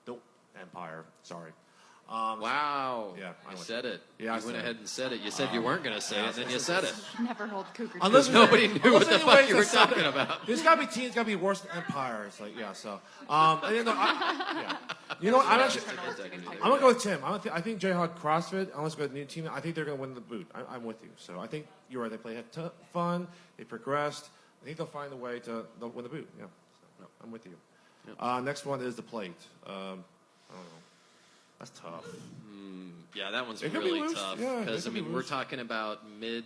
The Empire. Sorry. Wow. Yeah, I you went- said it. Yeah, I you said went it. ahead and said it. You said you weren't going to say it, and then you said it. Never hold Cougar. to Unless it. Nobody knew what the fuck anyways, you were I said talking it. about. There's got to be teams got to be worse than Empire. It's like, yeah, so. You know what? I'm going to go with Tim. I think Jayhawk CrossFit, unless we got a new team, I think they're going to win the boot. I'm with you. So I think you're right. They play fun. They progressed. I think they'll find a way to they'll win the boot. Yeah. So, no, I'm with you. Next one is the plate. I don't know. That's tough. Yeah, that one's It could be really loose. tough. Yeah, it Because, I could be mean, we're loose. talking about mid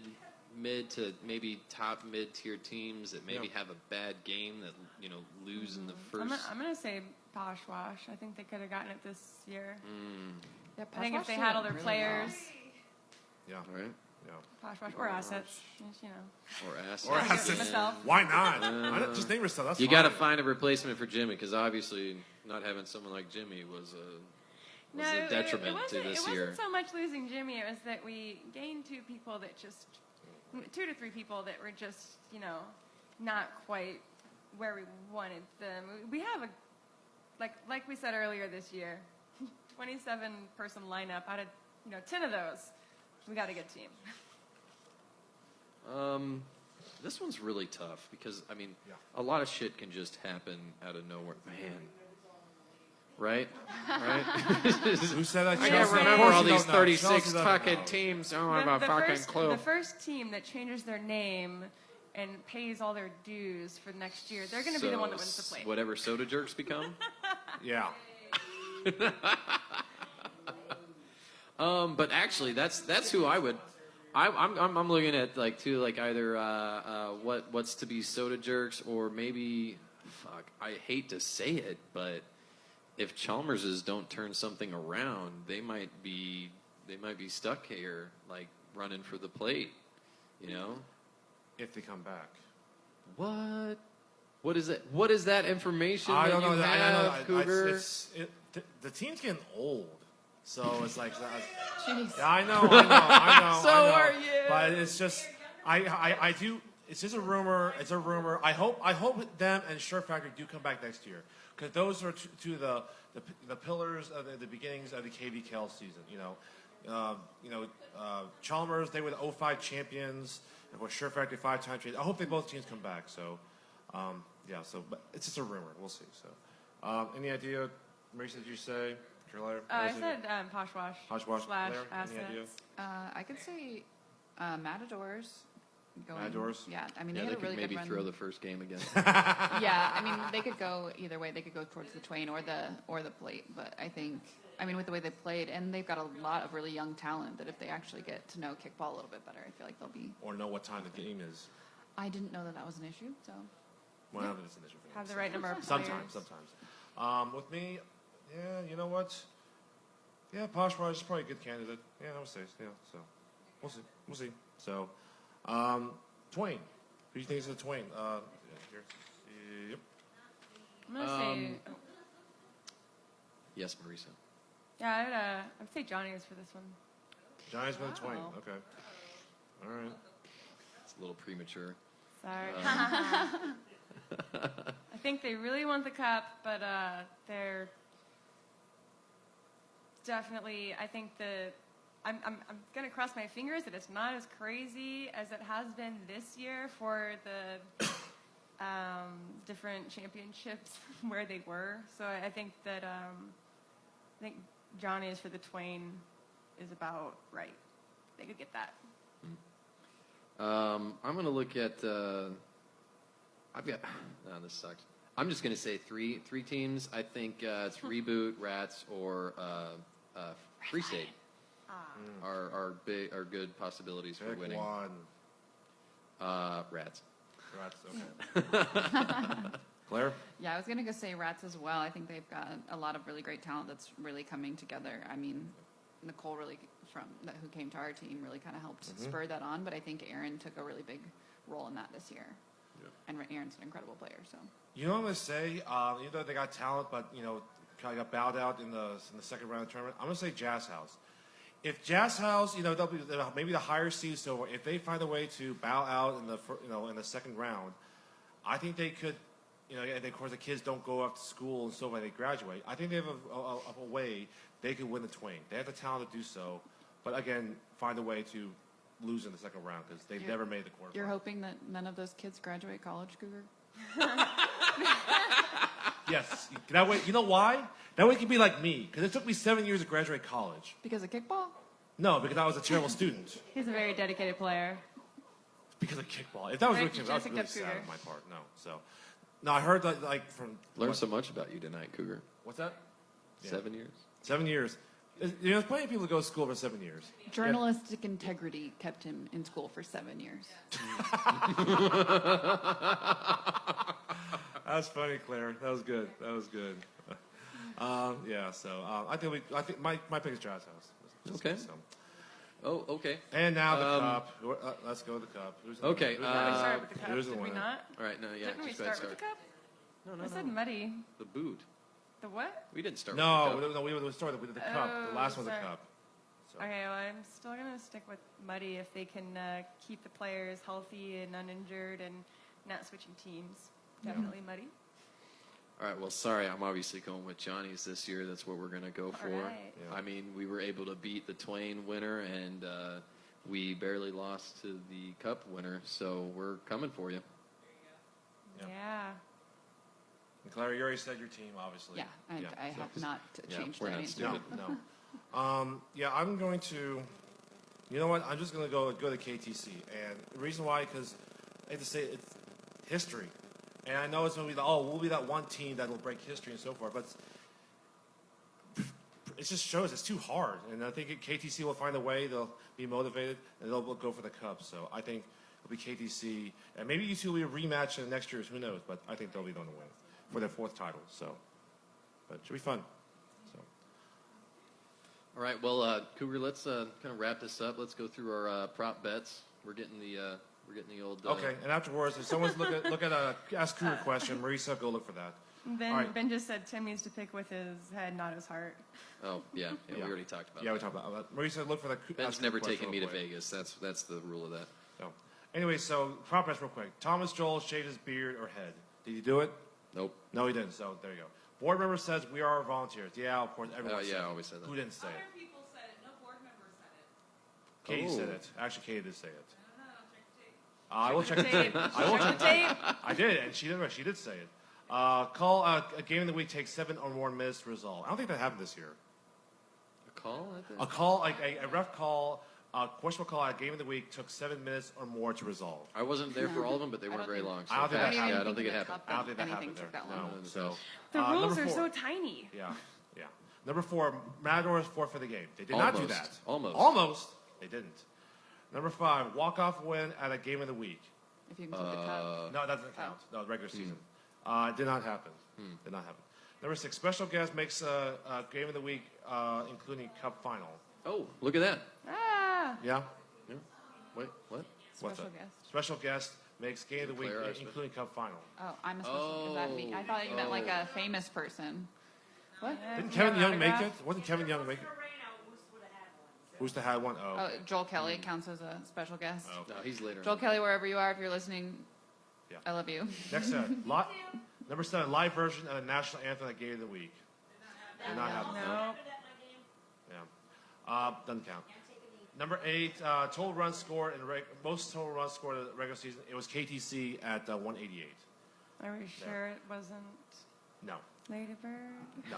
to maybe top mid-tier teams that maybe Yeah. have a bad game that, lose in the I'm first. gonna say Posh Wash. I think they could have gotten it this year. Yeah, I think if they Posh had all their really players, Yeah. Right? Yeah. Posh Wash or assets, just, you know. Or assets. Or I give it assets. myself. Why not? Why not just name yourself? That's You fine. got to find a replacement for Jimmy because obviously not having someone like Jimmy was a detriment to it this wasn't year. so much losing Jimmy. It was that we gained two to three people that were just, not quite where we wanted them. We have like we said earlier this year, 27-person lineup. Out of 10 of those, we got a good team. This one's really tough because I mean, Yeah. a lot of shit can just happen out of nowhere, man. Right? Right? Who said that? I Chelsea? can't Of remember course all you these don't know. 36 Chelsea doesn't fucking know. teams. I don't have a fucking clue. The first team that changes their name and pays all their dues for the next year, they're going to be the one that wins the plate. Whatever soda jerks become. Yeah. But actually, that's who I would. I'm looking at either what's to be soda jerks or maybe I hate to say it, but if Chalmerses don't turn something around, they might be stuck here running for the plate, If they come back. What? What is it? What is that information I that don't know. you have, Cougar? The team's getting old, so it's like. Jeez. Yeah, I know. So I know. are you. But it's just, I do. It's just a rumor. It's a rumor. I hope them and Shirt Factory do come back next year because those are two of the pillars of the beginnings of the KVKL season. Chalmers, they were the 05 champions. And with Shirt Factory 5-time champions. I hope they both teams come back. So, yeah. So, but it's just a rumor. We'll see. So, any idea, Marisa? Did you say? I said Posh Wash. Posh Wash, slash Blair, any assets. idea? I could say Matadors. Matadors? Yeah, I mean Yeah, they they had a really could maybe good run. throw the first game again. Yeah, I mean they could go either way. They could go towards the Twain or the plate. But I think, with the way they played, and they've got a lot of really young talent that if they actually get to know kickball a little bit better, I feel like they'll be. Or know what time the game is. I didn't know that was an issue. So Well, I don't think it's an issue for them. Have the right number of players. Sometimes. With me, yeah, you know what? Yeah, Posh Raj is probably a good candidate. Yeah, I would say. Yeah, so we'll see. So, Twain. Who do you think is the Twain? Here. Yep. I'm gonna say. Yes, Marisa. Yeah, I'd say Johnny is for this one. Johnny's been the Twain. Wow. Okay. All right. It's a little premature. Sorry. I think they really want the cup, but they're definitely. I think I'm gonna cross my fingers that it's not as crazy as it has been this year for the different championships where they were. So I think that Johnny's for the Twain is about right. They could get that. I'm going to look at. I've got. No, this sucks. I'm just going to say three teams. I think it's Reboot, Rats, or Free State are good possibilities for Pick winning. one. Rats. Rats, okay. Claire? Yeah, I was gonna go say Rats as well. I think they've got a lot of really great talent that's really coming together. I mean, Nicole who came to our team really kind of helped spur that on. But I think Aaron took a really big role in that this year. Yeah. And Aaron's an incredible player. So You know what I'm going to say? Even though they got talent, but, kind of got bowed out in the second round of the tournament, I'm going to say Jazz House. If Jazz House, they'll be maybe the higher seed, so if they find a way to bow out in the second round, I think they could, and of course the kids don't go off to school and so when they graduate. I think they have a way they could win the Twain. They have the talent to do so, but again, find a way to lose in the second round because they've never made the quarterfinals. you're hoping that none of those kids graduate college, Cougar? Yes, that way. You know why? That way you can be like me because it took me 7 years to graduate college. Because of kickball? No, because I was a terrible student. He's a very dedicated player. Because of kickball. If that was Right, really kickball, that was Jessica really sad Cougar. on my part. No, so. No, I heard like from. Learned so much about you tonight, Cougar. What's that? Yeah. 7 years. 7 years. There's plenty of people who go to school for 7 years. Journalistic integrity kept him in school for 7 years. That was funny, Claire. That was good. That was good. Yeah. So I think my pick is Jazz House. Okay. So. Oh, okay. And now the cup. Let's go to the cup. Who's the Okay, winner? We started with the cup, Who's the did we winner? not? All right, no, yeah. Didn't we just go ahead, start with the cup? No, I said muddy. The boot. The what? We didn't start No, with the cup. we started with the cup. The last one's the sorry. cup. So. Okay, well, I'm still going to stick with muddy if they can keep the players healthy and uninjured and not switching teams. Definitely muddy. All right, well, sorry, I'm obviously going with Johnny's this year. That's what we're going to go for. right. Yeah. I mean, we were able to beat the Twain winner, and we barely lost to the Cup winner, so we're coming for you. Yeah. Yeah. And Claire, you already said your team, obviously. Yeah, I have not changed we're not any. stupid. No. Yeah, I'm going to. You know what? I'm just going to go to KTC, and the reason why, because I have to say it's history, and I know it's going to be we'll be that one team that will break history and so forth, but it just shows it's too hard, and I think KTC will find a way. They'll be motivated, and they'll go for the cup. So I think it'll be KTC, and maybe you two will be a rematch in the next year's. Who knows? But I think they'll be the one to win for their 4th title. So, but it should be fun. So. All right, well, Cougar, let's kind of wrap this up. Let's go through our prop bets. We're getting the old. Okay, and afterwards, if someone's look at a Ask Cougar question, Marisa, go look for that. Ben, All right. Ben just said Tim needs to pick with his head, not his heart. Oh, yeah, we already talked about Yeah, that. we talked about that. Marisa, look for the. Ben's Ask never Cougar taken question me to real quick. Vegas. That's the rule of that. So, anyway, so prop bets real quick. Thomas Joel shaved his beard or head. Did he do it? Nope. No, he didn't. So there you go. Board member says we are volunteers. Yeah, of course, everyone. Yeah, said I it. always said that. Who didn't say it? Other people said it. No board member said it. Katie Oh. said it. Actually, Katie did say it. I don't know. Check the tape. I will check the tape. I will Check check the tape. I did, and she did say it. Call a game of the week takes 7 or more minutes to resolve. I don't think that happened this year. A call? I think? A call, like a ref call, a questionable call at game of the week took 7 minutes or more to resolve. I wasn't there for all of them, but they I weren't don't very think- long. So I don't think that fast. happened. Yeah, I don't think it happened. I don't think that Anything happened there. took that No. long. So The rules number are 4. so tiny. Yeah. Number 4, Matadors forfeit the game. They did not do Almost. that. Almost. Almost. They didn't. Number 5, walk-off win at a game of the week. If you include the cup. No, that doesn't count. No, regular season. Did not happen. Did not happen. Number 6, special guest makes a game of the week, including cup final. Oh, look at that. Ah. Yeah? Wait, what? What's Special that? guest. Special guest makes game of the week, Claire, our including cup final. Oh, I'm a special. Is that me? I thought you meant like a famous person. What? Didn't Kevin Young make it? autograph? Wasn't Kevin Young make it? Who's the had one? Oh, Oh, okay. Joel Kelly counts as a special guest. Oh, No, he's later. Joel Kelly, wherever you are, if you're listening, Yeah. I love you. Next set. Number 7, live version of the national anthem at game of the week. Did not happen. No. Yeah. Doesn't count. Number 8, total runs scored in most total runs scored in the regular season. It was KTC at 188. Are we sure it wasn't No. Lady Bird? No.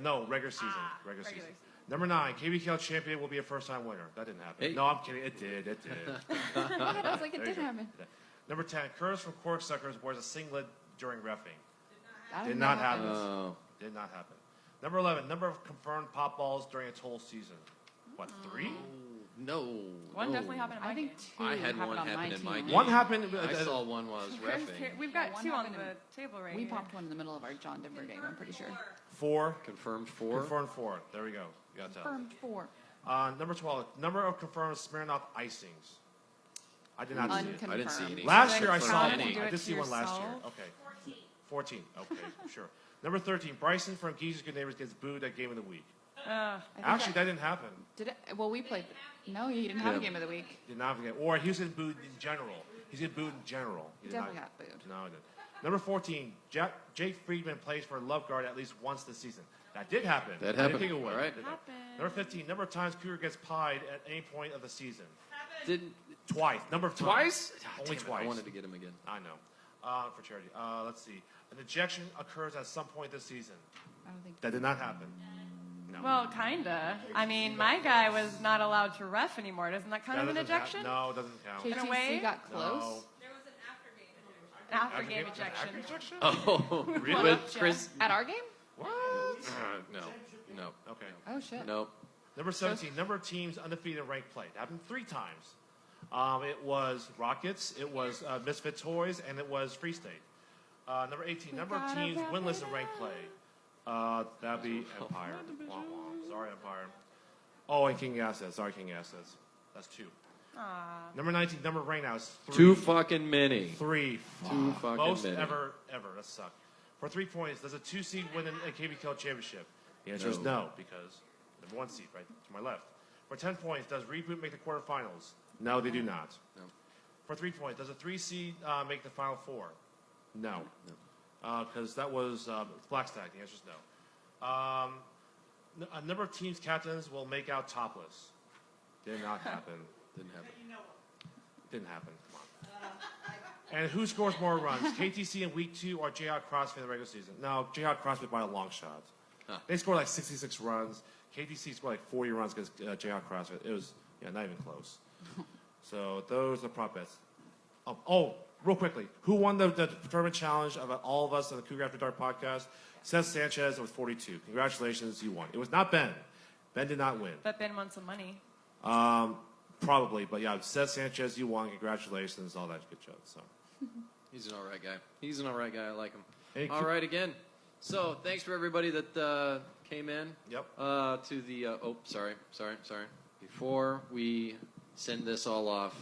No, regular season. Regular season. Number 9, KBKL champion will be a first-time winner. That didn't happen. Hey. No, I'm kidding. It did. It did. I was like, it There did you go. happen. Number 10, Curtis from Corksuckers wears a singlet during reffing. That Did not happen. Oh. Did not happen. Number 11, number of confirmed pop balls during its whole season. What, 3? No. One no. definitely happened in my I think game. two I had happened one on happen my in my team. game. One happened. I saw one while I was Where's reffing. We've got one 2 on happened the table right We here. popped one in the middle of our John Denver game, I'm pretty sure. 4. Confirmed 4. Confirmed 4. There we go. You got that. Confirmed 4. Number 12, number of confirmed Smirnoff icings. I did not see it. I didn't see any. Last year I Confirmed saw any. one. Do I it did to see one last year. yourself. Okay. 14. Okay, sure. Number 13, Bryson from Geezy's Good Neighbors gets booed at Game of the Week. Actually, that didn't happen. Did it? Well, we played. No, he didn't have a Yeah. game of the week. Did not forget. Or he was getting booed in general. He's getting booed in general. He did not- definitely got booed. No, he didn't. Number 14, Jake Friedman plays for Love Guard at least once this season. That did happen. That I didn't happened. think it would. All right. Did that. Number 15, number of times Cougar gets pied at any point of the season. Didn't Twice. Number of times. twice? Only Damn it, twice. I wanted to get him again. I know. For charity. Let's see. An ejection occurs at some point this season. I don't think. That did not happen. No. Well, kinda. I mean, my guy was not allowed to ref anymore. Doesn't that count That as an doesn't count. ejection? No, it doesn't count. In a way? KTC got close. No. After game ejection. Ejection? Oh, Really? with Chris? At our game? What? No. No. Okay. Oh shit. Nope. Number 17, number of teams undefeated in ranked play. It happened 3 times. It was Rockets, it was Misfit Toys, and it was Free State. Number 18, number of teams winless in ranked play. That'd be Empire. Wah, wah. Sorry, Empire. Oh, and King Assets. Sorry, King Assets. That's 2. Number 19, number of rainouts. 3. Too fucking many. 3. Too fucking Most many. ever. That sucked. For 3 points, does a 2 seed win a KBKL championship? The answer is no, because number 1 seed, right to my left. For 10 points, does Reboot make the quarterfinals? No, they do not. No. For 3 points, does a 3 seed make the final 4? No. Because that was Blackstack. The answer is no. A number of teams' captains will make out topless. Did not happen. Didn't happen. Didn't happen. Come on. And who scores more runs, KTC in week 2 or Jayhawk CrossFit in the regular season? No, Jayhawk CrossFit by a long shot. Huh. They scored like 66 runs. KTC scored like 40 runs against Jayhawk CrossFit. It was not even close. So those are the prop bets. Real quickly, who won the tournament challenge of all of us on the Cougar After Dark podcast? Seth Sanchez with 42. Congratulations, you won. It was not Ben. Ben did not win. But Ben wants some money. Probably, but yeah, Seth Sanchez, you won. Congratulations, all that good joke. So. He's an all right guy. He's an all right guy. I like him. Hey, All right, again. So thanks for everybody that came in. Yep. To the. Sorry. Before we send this all off,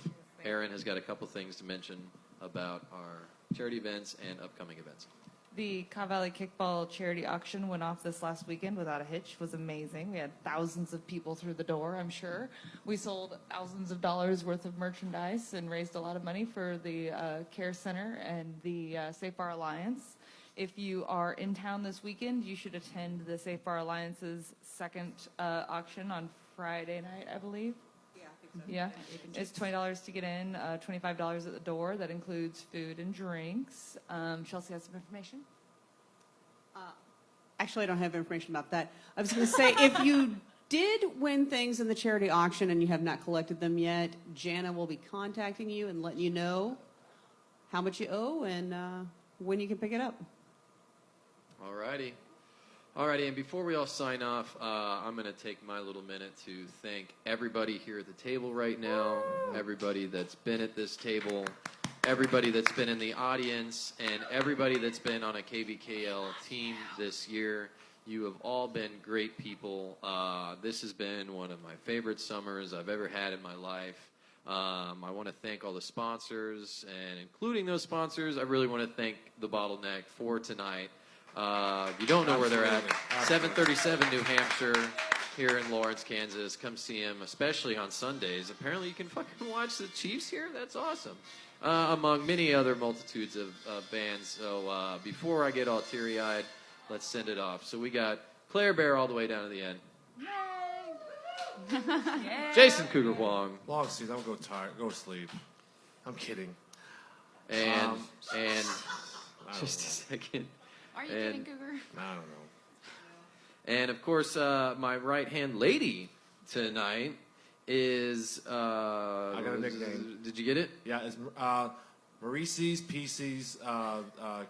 Aaron has got a couple things to mention about our charity events and upcoming events. The Cobb Valley Kickball charity auction went off this last weekend without a hitch. It was amazing. We had thousands of people through the door, I'm sure. We sold thousands of dollars worth of merchandise and raised a lot of money for the Care Center and the Safe Bar Alliance. If you are in town this weekend, you should attend the Safe Bar Alliance's second auction on Friday night, I believe. Yeah, it's $20 to get in, $25 at the door. That includes food and drinks. Chelsea has some information. Actually, I don't have information about that. I was going to say, if you did win things in the charity auction and you have not collected them yet, Jana will be contacting you and letting you know how much you owe and when you can pick it up. Alrighty, and before we all sign off, I'm going to take my little minute to thank everybody here at the table right now, everybody that's been at this table, everybody that's been in the audience, and everybody that's been on a KVKL team this year. You have all been great people. This has been one of my favorite summers I've ever had in my life. I want to thank all the sponsors, and including those sponsors, I really want to thank the Bottleneck for tonight. If you don't know where they're at, 737 New Hampshire here in Lawrence, Kansas. Come see them, especially on Sundays. Apparently you can fucking watch the Chiefs here. That's awesome. Among many other multitudes of bands. So before I get all teary-eyed, let's send it off. So we got Claire Bear all the way down to the end. Jason Cougar Wong. Long season, I'm going to go sleep. I'm kidding. And just a second. Are you And- kidding, Cougar? I don't know. And of course, my right hand lady tonight is. I got a nickname. Did you get it? Yeah, it's Maurice's PC's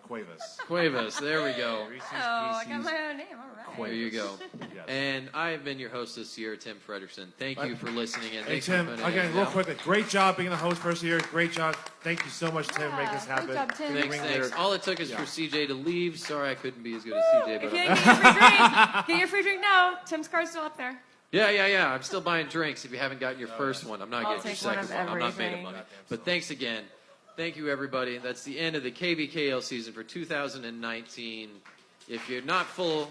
Cuevas. Cuevas. There we go. Maurice's Oh, I got PC's my own name. All right. There you go. Yes. And I have been your host this year, Tim Frederiksen. Thank you for listening. And Hey thanks Tim, for tuning again, in. real Yeah. quickly, great job being the host first year. Great job. Thank you so much, Tim, for making this happen. Great job, Tim. Thanks, Ringleader. thanks. All it took is Yeah. for CJ to leave. Sorry I couldn't be as good as CJ, If but you didn't get your free drink, get your free drink now. Tim's card's still up there. yeah. I'm still buying drinks. If you haven't gotten your first one, I'm not I'll getting your take one second of one. I'm not made of everything. money. But thanks again. Thank you, everybody. That's the end of the KVKL season for 2019. If you're not full,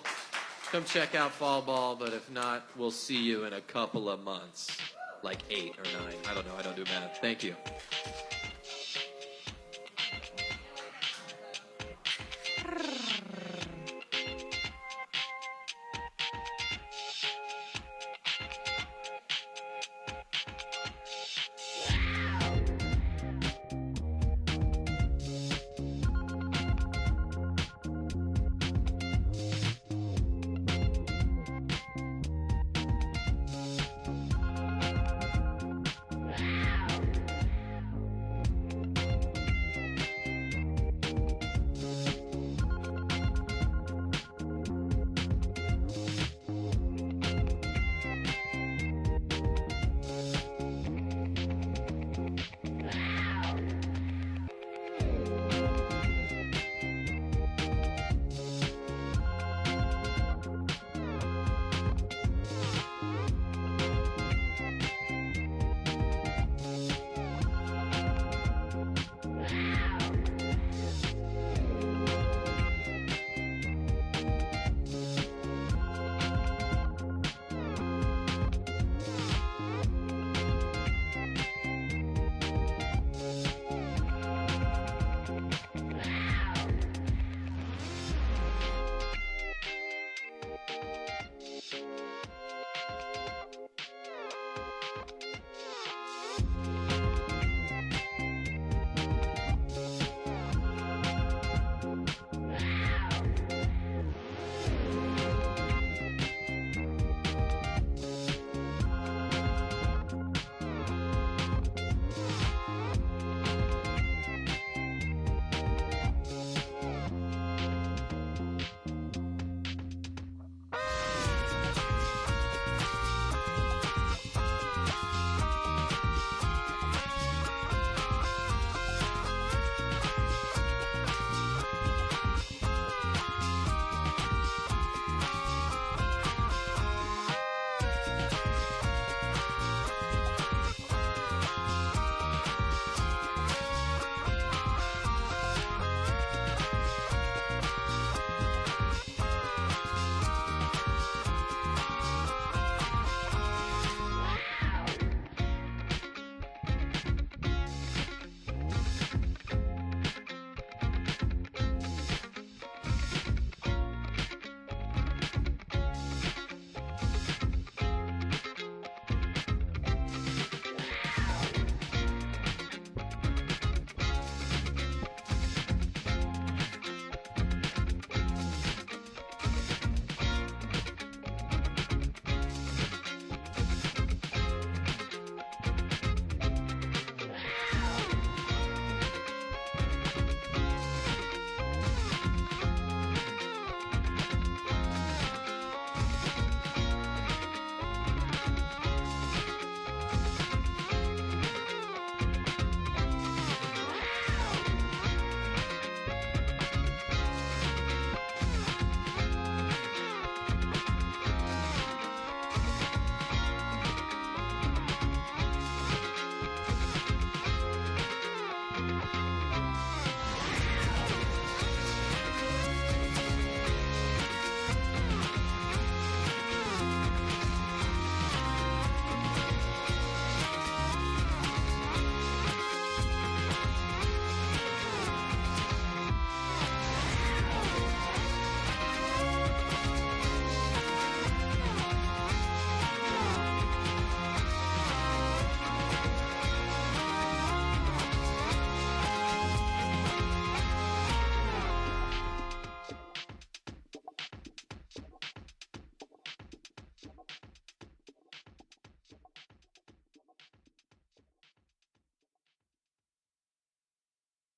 come check out Fall Ball. But if not, we'll see you in a couple of months, like 8 or 9. I don't know. I don't do math. Thank you.